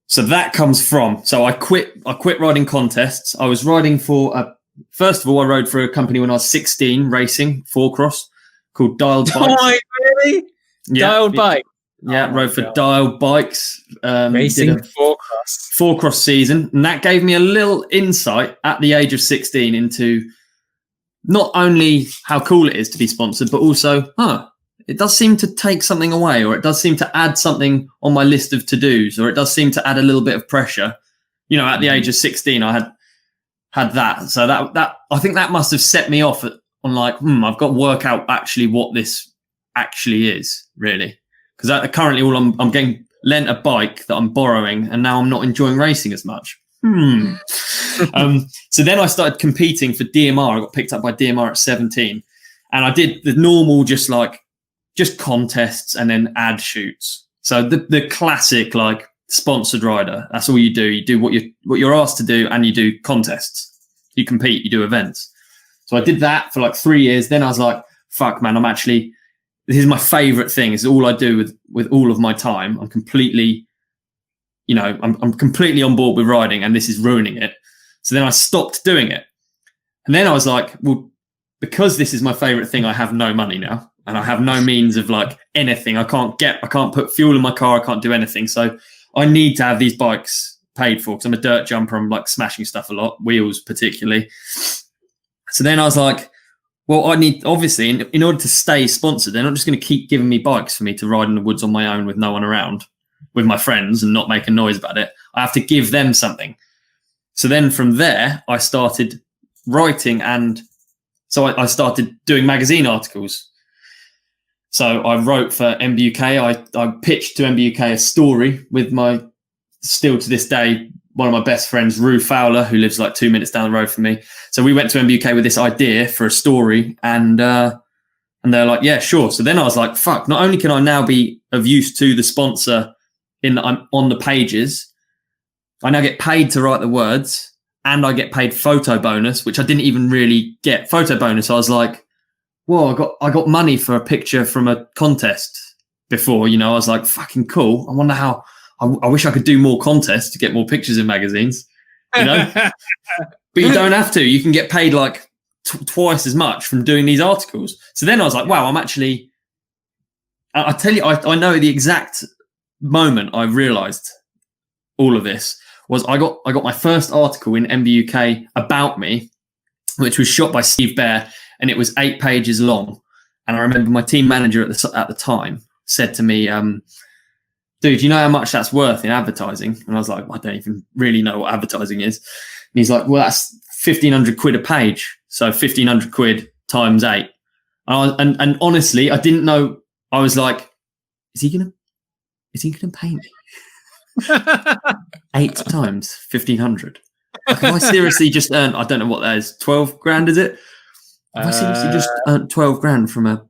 so that comes from, I quit riding contests. I was riding first of all, I rode for a company when I was 16, racing 4-cross called Dialed Bikes. Oh, really? Yeah. Dialed Bike? Yeah, rode for Dialed Bikes. Racing 4-cross. 4-cross season. And that gave me a little insight at the age of 16 into not only how cool it is to be sponsored, but also, it does seem to take something away, or it does seem to add something on my list of to-dos, or it does seem to add a little bit of pressure. At the age of 16, I had that. So that I think that must have set me off on I've got to work out actually what this actually is, really. Because currently I'm getting lent a bike that I'm borrowing, and now I'm not enjoying racing as much. So then I started competing for DMR. I got picked up by DMR at 17, and I did the normal, just contests and then ad shoots. So the classic sponsored rider. That's all you do. You do what you're asked to do, and you do contests. You compete. You do events. So I did that for 3 years. Then I was like, fuck, man, this is my favorite thing. It's all I do with all of my time. I'm completely, I'm completely on board with riding, and this is ruining it. So then I stopped doing it. And then I was like, well, because this is my favorite thing, I have no money now, and I have no means of anything. I can't put fuel in my car. I can't do anything. So I need to have these bikes paid for, because I'm a dirt jumper. I'm smashing stuff a lot, wheels particularly. So then I was like, well, I need, obviously, in order to stay sponsored, they're not just going to keep giving me bikes for me to ride in the woods on my own with no one around, with my friends, and not make a noise about it. I have to give them something. So then from there, I started writing, and so I started doing magazine articles. So I wrote for MBUK. I pitched to MBUK a story with still to this day, one of my best friends, Rue Fowler, who lives 2 minutes down the road from me. So we went to MBUK with this idea for a story, and they're like, yeah, sure. So then I was like, fuck, not only can I now be of use to the sponsor in that I'm on the pages, I now get paid to write the words, and I get paid photo bonus, which I didn't even really get photo bonus. I was like, whoa, I got money for a picture from a contest before, I was like, fucking cool. I wonder how, I wish I could do more contests to get more pictures in magazines, But you don't have to. You can get paid like twice as much from doing these articles. So then I was like, wow, I'm actually, I tell you, I know the exact moment I realized all of this was I got my first article in MBUK about me, which was shot by Steve Bear, and it was 8 pages long. And I remember my team manager at the time said to me, dude, you know how much that's worth in advertising? And I was like, I don't even really know what advertising is. And he's like, well, that's 1,500 quid a page. So 1,500 quid times 8. And honestly, I didn't know. I was like, is he gonna pay me 8 times 1,500? Like, have I seriously just earned, I don't know what that is, 12 grand, is it? Have I seriously just earned 12 grand from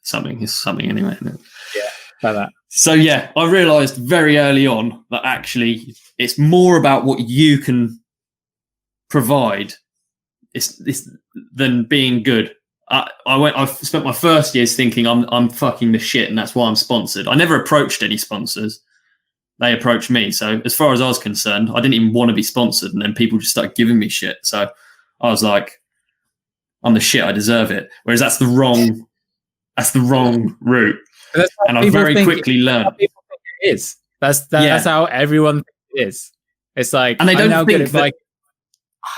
something? It's something anyway, isn't it? Yeah, like that. So yeah, I realised very early on that actually it's more about what you can provide than being good. I spent my first years thinking I'm fucking the shit, and that's why I'm sponsored. I never approached any sponsors; they approached me. So as far as I was concerned, I didn't even want to be sponsored, and then people just started giving me shit. So I was like, I'm the shit. I deserve it. Whereas that's the wrong route. And I very quickly learned. People think it is. That's how everyone thinks it is. It's like, and they don't I'm now think good at bike.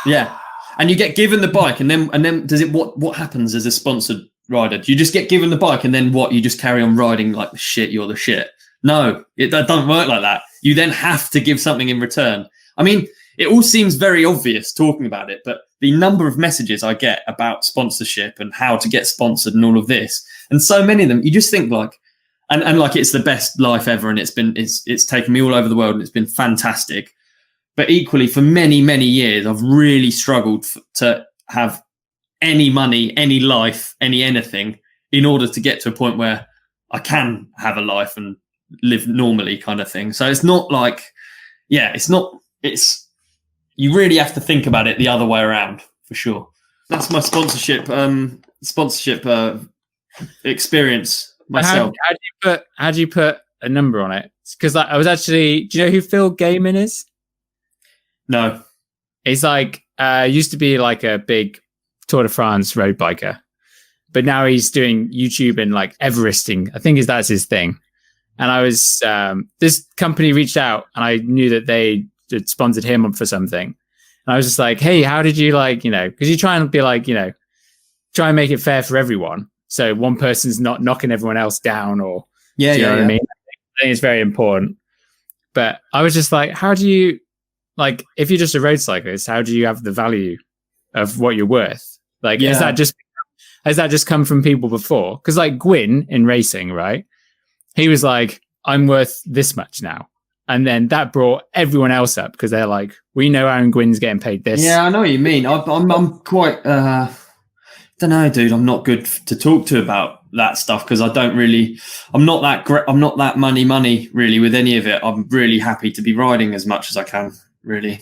Yeah. And you get given the bike, and then does it? What happens as a sponsored rider? Do you just get given the bike, and then what? You just carry on riding like the shit. You're the shit. No, that doesn't work like that. You then have to give something in return. I mean, it all seems very obvious talking about it, but the number of messages I get about sponsorship and how to get sponsored and all of this, and so many of them, you just think like, and like it's the best life ever, and it's taken me all over the world, and it's been fantastic. But equally, for many, many years, I've really struggled to have any money, any life, anything in order to get to a point where I can have a life and live normally, kind of thing. So it's not like, you really have to think about it the other way around, for sure. That's my sponsorship experience myself. How do you put a number on it? Because I was actually, do you know who Phil Gaiman is? No. He's like, used to be like a big Tour de France road biker, but now he's doing YouTube and like Everesting. I think that's his thing. And I was, this company reached out, and I knew that they had sponsored him for something. And I was just like, hey, how did you because you try and be like, try and make it fair for everyone. So one person's not knocking everyone else down, or, do you know what I mean? I think it's very important. But I was just like, how do you, like, if you're just a road cyclist, how do you have the value of what you're worth? Like, has that just come from people before? Because like Gwyn in racing, right? He was like, I'm worth this much now. And then that brought everyone else up, because they're like, we know Aaron Gwyn's getting paid this. Yeah, I know what you mean. I'm quite, don't know, dude. I'm not good to talk to about that stuff, because I'm not that money really with any of it. I'm really happy to be riding as much as I can. Really,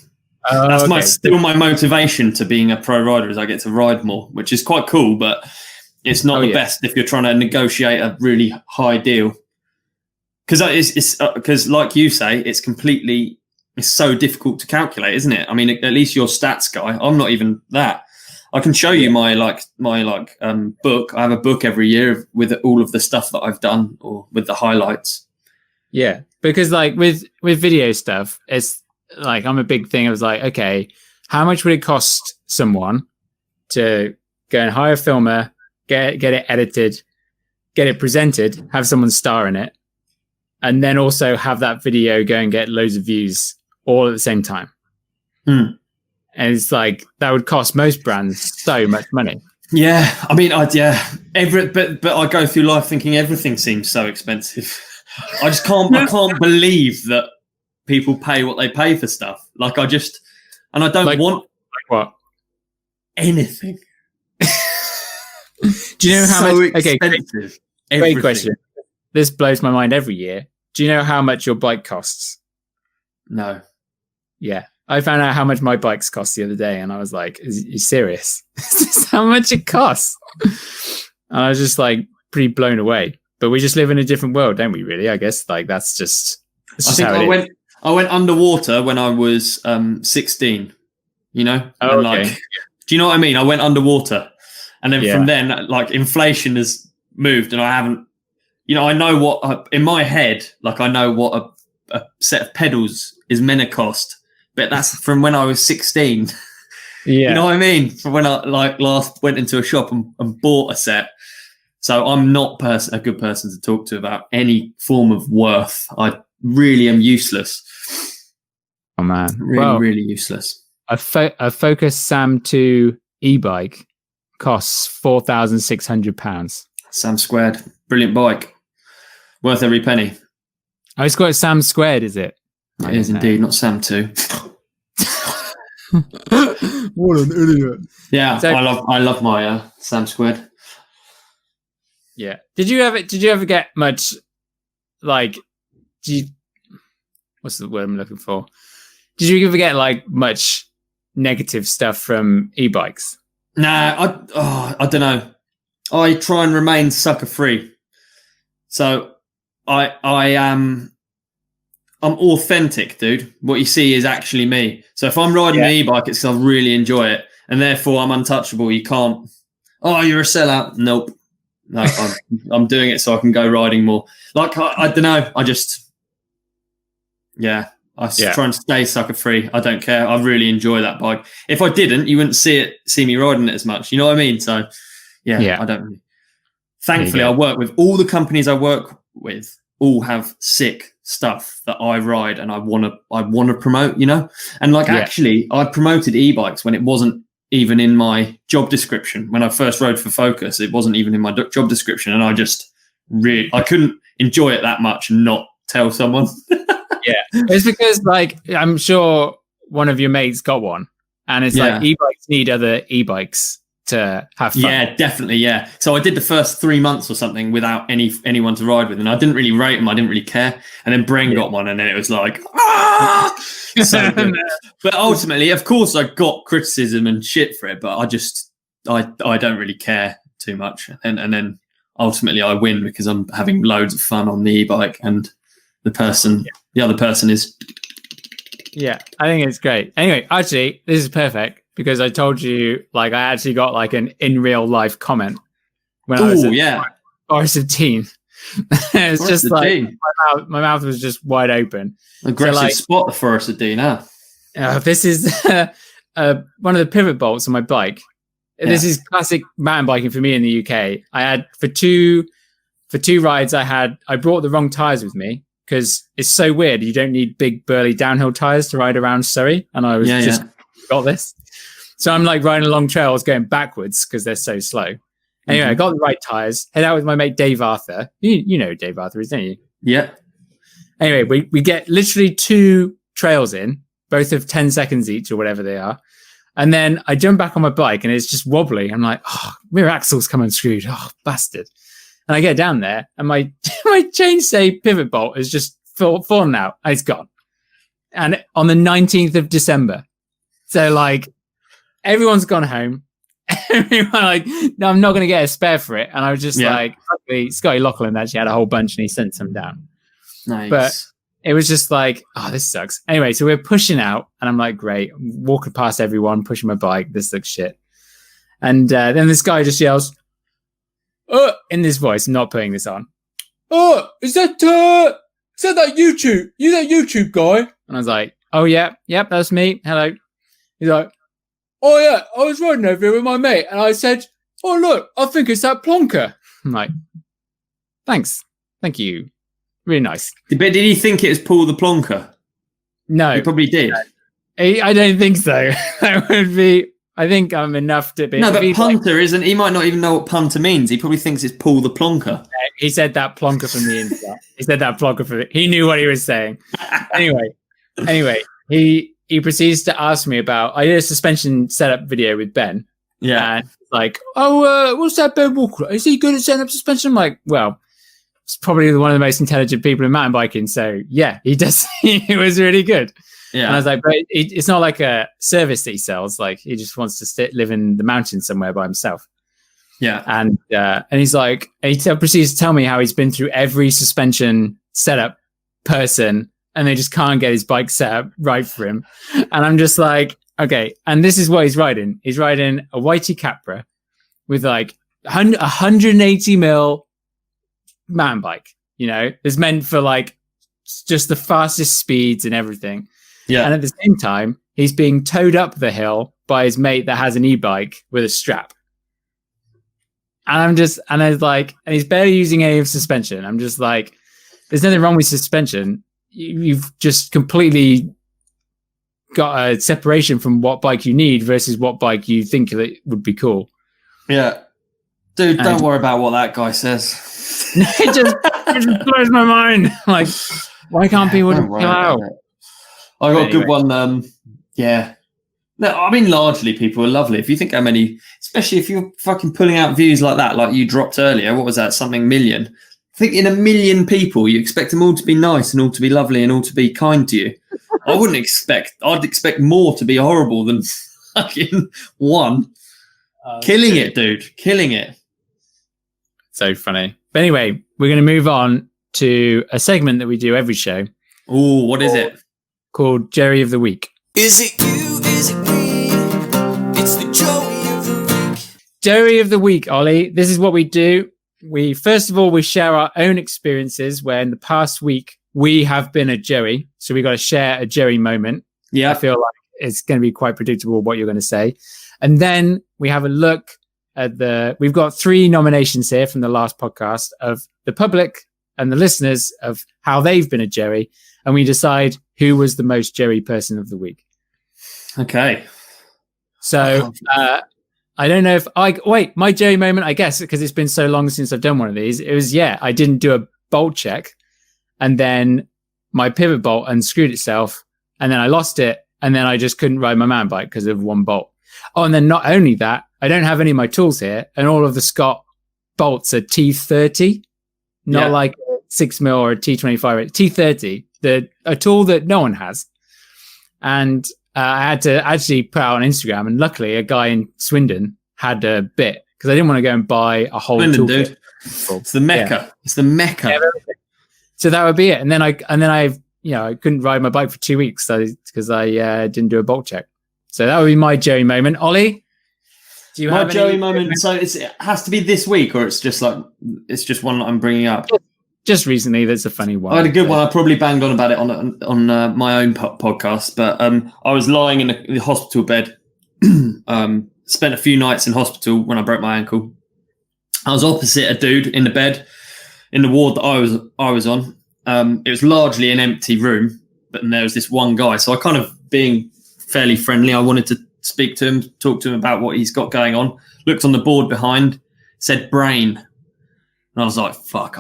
that's still my motivation to being a pro rider, is I get to ride more, which is quite cool. But it's not the best if you're trying to negotiate a really high deal, because because like you say, it's so difficult to calculate, isn't it? I mean, at least you're stats guy. I'm not even that. I can show you my book. I have a book every year with all of the stuff that I've done, or with the highlights. Yeah, because like with video stuff, it's like, I'm a big thing. I was like, okay, how much would it cost someone to go and hire a filmer, get it edited, get it presented, have someone star in it, and then also have that video go and get loads of views all at the same time? And it's like, that would cost most brands so much money. Yeah, I mean, but I go through life thinking everything seems so expensive. I just can't. I can't believe that people pay what they pay for stuff. Like, I don't want what? Anything. Do you know how much? Okay, expensive. Great question. This blows my mind every year. Do you know how much your bike costs? No. Yeah, I found out how much my bikes cost the other day, and I was like, "Are you serious? This is how much it costs?" And I was just like pretty blown away. But we just live in a different world, don't we? Really, I guess that's just. I think I went underwater when I was 16. You know, oh, and okay. like, do you know what I mean? I went underwater, and then from then, like, inflation has moved, and I haven't. You know, I know what in my head, like, I know what a set of pedals is meant to cost. But that's from when I was 16. Yeah. You know what I mean? From when I last went into a shop and bought a set. So I'm not a good person to talk to about any form of worth. I really am useless. Oh man, really useless. A Focus Sam 2 e-bike costs £4,600. Sam Squared, brilliant bike, worth every penny. Oh, it's got a Sam Squared, is it? It is indeed, not Sam 2. What an idiot! Yeah, so, I love my Sam Squared. Yeah. Did you ever get much like? What's the word I'm looking for? Did you ever get like much negative stuff from e-bikes? Nah, I don't know. I try and remain sucker free. So I'm authentic, dude. What you see is actually me. So if I'm riding an e-bike, it's because I really enjoy it, and therefore I'm untouchable. You can't. Oh, you're a sellout. Nope. No, I'm doing it so I can go riding more. Like I don't know. I just try and stay sucker free. I don't care. I really enjoy that bike. If I didn't, you wouldn't see me riding it as much. You know what I mean? So I don't really. Thankfully, I work with all the companies I work with. All have sick stuff that I ride and I want to promote, you know? And like, actually, I promoted e-bikes when it wasn't even in my job description. When I first rode for Focus, it wasn't even in my job description. And I just I couldn't enjoy it that much and not tell someone. Yeah. It's because, like, I'm sure one of your mates got one, and it's like e-bikes need other e-bikes to have fun. Yeah, definitely. Yeah. So I did the first 3 months or something without anyone to ride with, and I didn't really rate them. I didn't really care. And then Bren got one, and then it was like, so good. But ultimately, of course, I got criticism and shit for it, but I don't really care too much. And then ultimately, I win because I'm having loads of fun on the e-bike, and the other person is. Yeah, I think it's great. Anyway, actually, this is perfect. Because I told you, like, I actually got like an in real life comment when I was at Forest of Dean. It's just like my mouth was just wide open. Aggressive spot, the Forest of Dean, huh? This is one of the pivot bolts on my bike. Yeah. This is classic mountain biking for me in the UK. I had for two rides. I brought the wrong tires with me because it's so weird. You don't need big burly downhill tires to ride around Surrey, and I was got this. So I'm like riding along trails going backwards because they're so slow. Anyway, I got the right tires. Head out with my mate Dave Arthur. You know who Dave Arthur is, don't you? Yeah. Anyway, we get literally 2 trails in, both of 10 seconds each or whatever they are. And then I jump back on my bike and it's just wobbly. I'm like, rear axle's come unscrewed. Oh, bastard. And I get down there and my chainstay pivot bolt is just fallen out. It's gone. And on the 19th of December. So like, everyone's gone home. Everyone like, no, I'm not going to get a spare for it. And I was just like, luckily, Scotty Lachlan actually had a whole bunch and he sent some down. Nice. But it was just like, this sucks. Anyway, so we're pushing out and I'm like, great. I'm walking past everyone, pushing my bike. This looks shit. And then this guy just yells, in this voice, not putting this on. Is that YouTube? You that YouTube guy? And I was like, yep, that's me. Hello. He's like, oh yeah, I was riding over here with my mate and I said, oh look, I think it's that plonker. I'm like, thanks. Thank you. Really nice. But did he think it was Paul the Plonker? No. He probably did. I don't think so. That would be, I think I'm enough to be. No, but punter isn't, he might not even know what punter means. He probably thinks it's Paul the Plonker. He said that plonker from the inside. He said that plonker from the, he knew what he was saying. Anyway, he proceeds to ask me about, I did a suspension setup video with Ben. Yeah. And like, what's that Ben Walker? Is he good at setting up suspension? I'm like, well, he's probably one of the most intelligent people in mountain biking. So yeah, he does. He was really good. And I was like, but it's not like a service that he sells. Like he just wants to live in the mountains somewhere by himself. Yeah. And he's like, he proceeds to tell me how he's been through every suspension setup person and they just can't get his bike set up right for him. And I'm just like, okay. And this is what he's riding. He's riding a Whitey Capra with like 180 mil mountain bike, you know, it's meant for like just the fastest speeds and everything. Yeah. And at the same time, he's being towed up the hill by his mate that has an e-bike with a strap. And I was like, and he's barely using any of suspension. I'm just like, there's nothing wrong with suspension. You've just completely got a separation from what bike you need versus what bike you think that would be cool. Yeah. Dude, don't worry about what that guy says. it just blows my mind. Like, why can't people chill out? I got a good one. Yeah. No, I mean, largely people are lovely. If you think how many, especially if you're fucking pulling out views like that, like you dropped earlier, what was that? Something million. I think in 1 million people, you expect them all to be nice and all to be lovely and all to be kind to you. I'd expect more to be horrible than fucking one. Killing it, dude. Killing it. So funny. But anyway, we're going to move on to a segment that we do every show. Oh, what is it? Called Jerry of the Week. Is it you? Is it me? It's the Joey of the Week. Jerry of the Week, Ollie. This is what we do. First of all, we share our own experiences where in the past week we have been a Jerry. So we got to share a Jerry moment. Yeah. I feel like it's going to be quite predictable what you're going to say. And then we have a look at we've got 3 nominations here from the last podcast of the public and the listeners of how they've been a Jerry. And we decide who was the most Jerry person of the week. Okay. So I don't know if my Jerry moment, I guess, because it's been so long since I've done one of these. It was, I didn't do a bolt check and then my pivot bolt unscrewed itself and then I lost it. And then I just couldn't ride my mountain bike because of one bolt. Oh, and then not only that, I don't have any of my tools here and all of the Scott bolts are T30, not like a 6mm or a T25, T30, a tool that no one has. And I had to actually put out on Instagram, and luckily a guy in Swindon had a bit because I didn't want to go and buy a whole tool. Dude. It's the Mecca. Yeah. It's the Mecca. Yeah, so that would be it. And then I couldn't ride my bike for 2 weeks because I didn't do a bolt check. So that would be my Jerry moment. Ollie, do you have my Jerry moment? So it has to be this week, or it's just one that I'm bringing up. Just recently, that's a funny one. I had a good one. I probably banged on about it on my own podcast, but I was lying in the hospital bed. Spent a few nights in hospital when I broke my ankle. I was opposite a dude in the bed in the ward that I was on. It was largely an empty room, but then there was this one guy. So I kind of, being fairly friendly, I wanted to speak to him, talk to him about what he's got going on. Looked on the board behind, said brain. And I was like, fuck,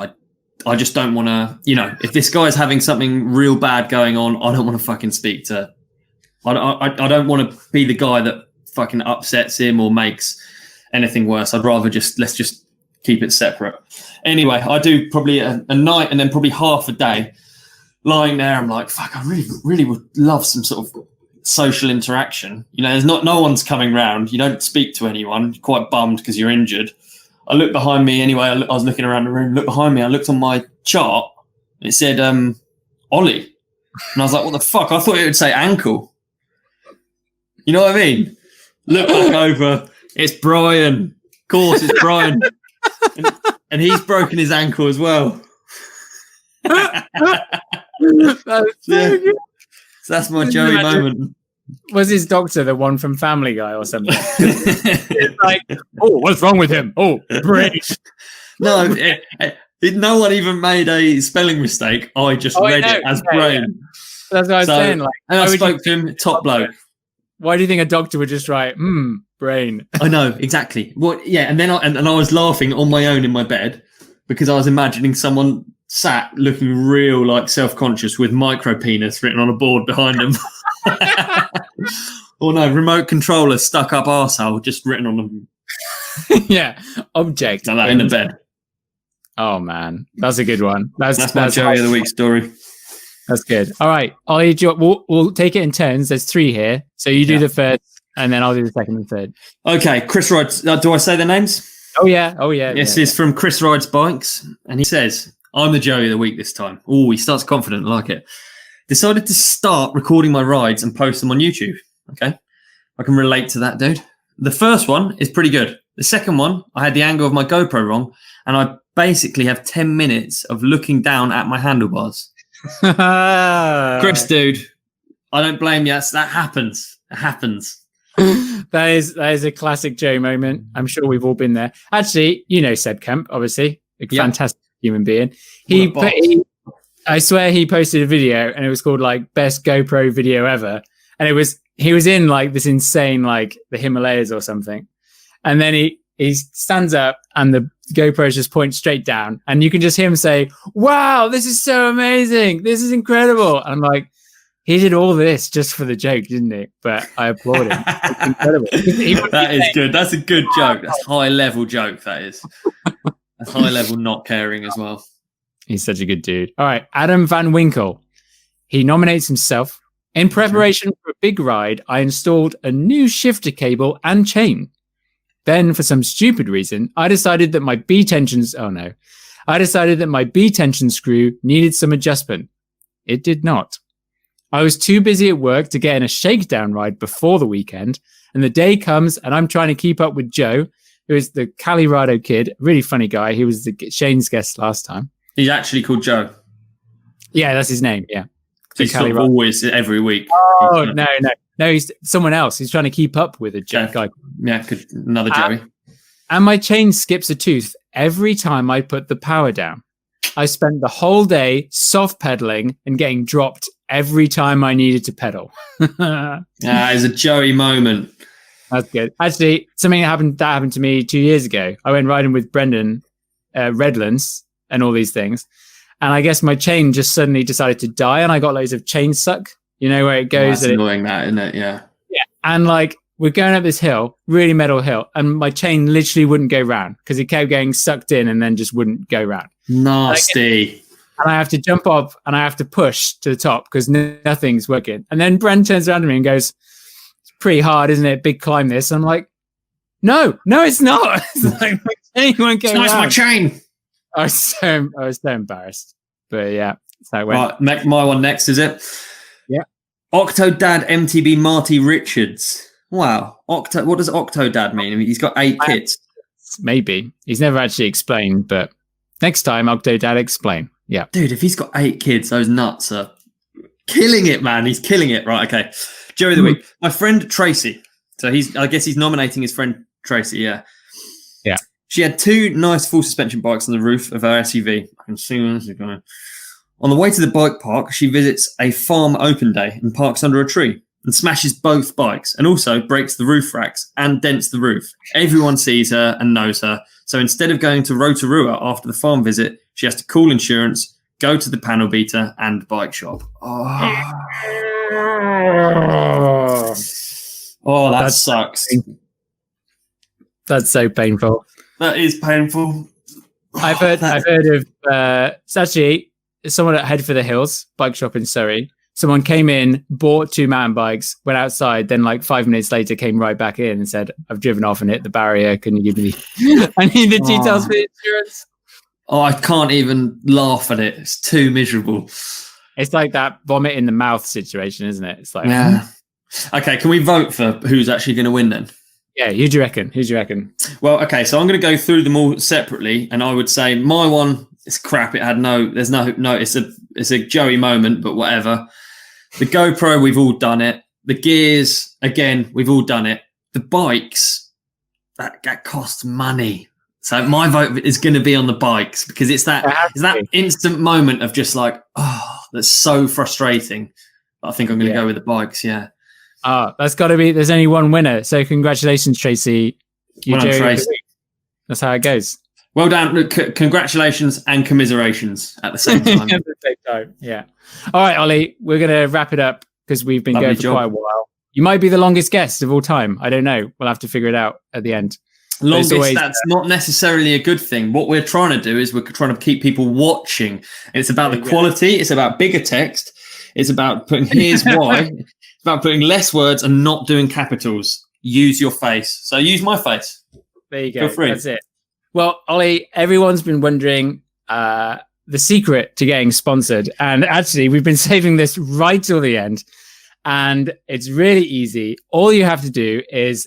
I just don't want to, if this guy's having something real bad going on, I don't want to fucking speak to, I don't want to be the guy that fucking upsets him or makes anything worse. I'd rather let's just keep it separate. Anyway, I do probably a night and then probably half a day lying there. I'm like, fuck, I really, really would love some sort of social interaction. There's no one's coming round. You don't speak to anyone. You're quite bummed because you're injured. I looked behind me anyway. I was looking around the room. Looked behind me. I looked on my chart. And it said Ollie, and I was like, "What the fuck?" I thought it would say ankle. You know what I mean? Look back over. It's Brian. Of course, it's Brian, and he's broken his ankle as well. So that's my Joey moment. Was his doctor the one from Family Guy or something? It's like, oh, what's wrong with him? Oh, brain. No, no one even made a spelling mistake. I just read it as brain. Yeah. That's what I was saying. Like, and I spoke to him, top bloke. Why do you think a doctor would just write, brain? I know, exactly. Well, yeah, and then I was laughing on my own in my bed because I was imagining someone sat looking real like self-conscious with micro penis written on a board behind him. Or no, remote controller stuck up arsehole just written on them. Yeah, object. Like that in the bed. Oh man, that's a good one. That's my Jerry of the Week story. That's good. All right, Ollie, we'll take it in turns. There's 3 here, so you do the first, and then I'll do the second and third. Okay, Chris Rides. Do I say the names? Oh yeah. This is from Chris Rides Bikes, and he says, "I'm the Joey of the week this time." Oh, he starts confident, I like it. Decided to start recording my rides and post them on YouTube. Okay, I can relate to that, dude. The first one is pretty good. The second one, I had the angle of my GoPro wrong, and I basically have 10 minutes of looking down at my handlebars. Chris, dude, I don't blame you. That happens. It happens. That is a classic Joe moment. I'm sure we've all been there. Actually, you know Seb Kemp, obviously, a fantastic human being. I swear he posted a video, and it was called like best GoPro video ever, and he was in like this insane like the Himalayas or something, and then he stands up and the GoPro just points straight down, and you can just hear him say, "Wow, this is so amazing! This is incredible!" And I'm like, he did all this just for the joke, didn't he? But I applaud him. It's incredible. That is good. That's a good joke. That's high level joke. That is. That's high level not caring as well. He's such a good dude. All right, Adam Van Winkle. He nominates himself. In preparation for a big ride, I installed a new shifter cable and chain. Then, for some stupid reason, I decided that my B-tension screw needed some adjustment. It did not. I was too busy at work to get in a shakedown ride before the weekend, and the day comes and I'm trying to keep up with Joe, who is the Colorado kid, really funny guy. He was Shane's guest last time. He's actually called Joe. Yeah, that's his name. Yeah. He's sort of always every week. Oh, no, he's someone else. He's trying to keep up with a guy. Yeah, another Joey. And my chain skips a tooth every time I put the power down. I spent the whole day soft pedaling and getting dropped every time I needed to pedal. It's a Joey moment. That's good. Actually, something that happened to me 2 years ago. I went riding with Brendan Redlands and all these things. And I guess my chain just suddenly decided to die, and I got loads of chain suck. You know where it goes. That's annoying, isn't it? Yeah. Yeah. And like we're going up this hill, really metal hill, and my chain literally wouldn't go round because it kept getting sucked in and then just wouldn't go round. Nasty. And I have to jump up and I have to push to the top because nothing's working. And then Bren turns around to me and goes, "It's pretty hard, isn't it? Big climb this." I'm like, No, it's not. It's like my chain won't go round. It's my chain. I was so embarrassed, but yeah, so it went. Right, my one next, is it? Yeah. Octodad MTB Marty Richards. Wow, what does Octodad mean? I mean, he's got 8 kids. Maybe he's never actually explained, but next time Octodad explain. Yeah, dude, if he's got 8 kids, those nuts are killing it, man. He's killing it. Right, okay. Joey of the week, my friend Tracy. So I guess he's nominating his friend Tracy. Yeah. Yeah. She had 2 nice full suspension bikes on the roof of her SUV. I can see where this is going. On the way to the bike park, she visits a farm open day and parks under a tree and smashes both bikes and also breaks the roof racks and dents the roof. Everyone sees her and knows her. So instead of going to Rotorua after the farm visit, she has to call insurance, go to the panel beater and bike shop. Oh, that sucks. That's so painful. That is painful. I've heard of it's actually someone at Head for the Hills bike shop in Surrey. Someone came in, bought 2 mountain bikes, went outside, then like 5 minutes later came right back in and said, "I've driven off and hit the barrier. Can you give me I need the details for the insurance." Oh, I can't even laugh at it. It's too miserable. It's like that vomit in the mouth situation, isn't it? It's like, yeah. Okay, can we vote for who's actually going to win then? Yeah, who do you reckon? Well, okay, so I'm going to go through them all separately, and I would say my one is crap. It had it's a Joey moment, but whatever. The GoPro, we've all done it. The gears, again, we've all done it. The bikes, that costs money. So my vote is going to be on the bikes because it's that instant moment of just like, oh, that's so frustrating. But I think I'm going to go with the bikes, yeah. That's got to be. There's only one winner. So congratulations, Tracy. Tracy. That's how it goes. Well done. Look, congratulations and commiserations at the same time. At the same time, yeah. All right, Ollie, we're going to wrap it up because we've been going for quite a while. You might be the longest guest of all time. I don't know. We'll have to figure it out at the end. Longest, that's not necessarily a good thing. What we're trying to do is we're trying to keep people watching. It's about the quality. It's about bigger text. It's about putting here's why. It's about putting less words and not doing capitals. Use your face. So use my face. There you go. That's it. Well, Ollie, everyone's been wondering the secret to getting sponsored. And actually, we've been saving this right till the end. And it's really easy. All you have to do is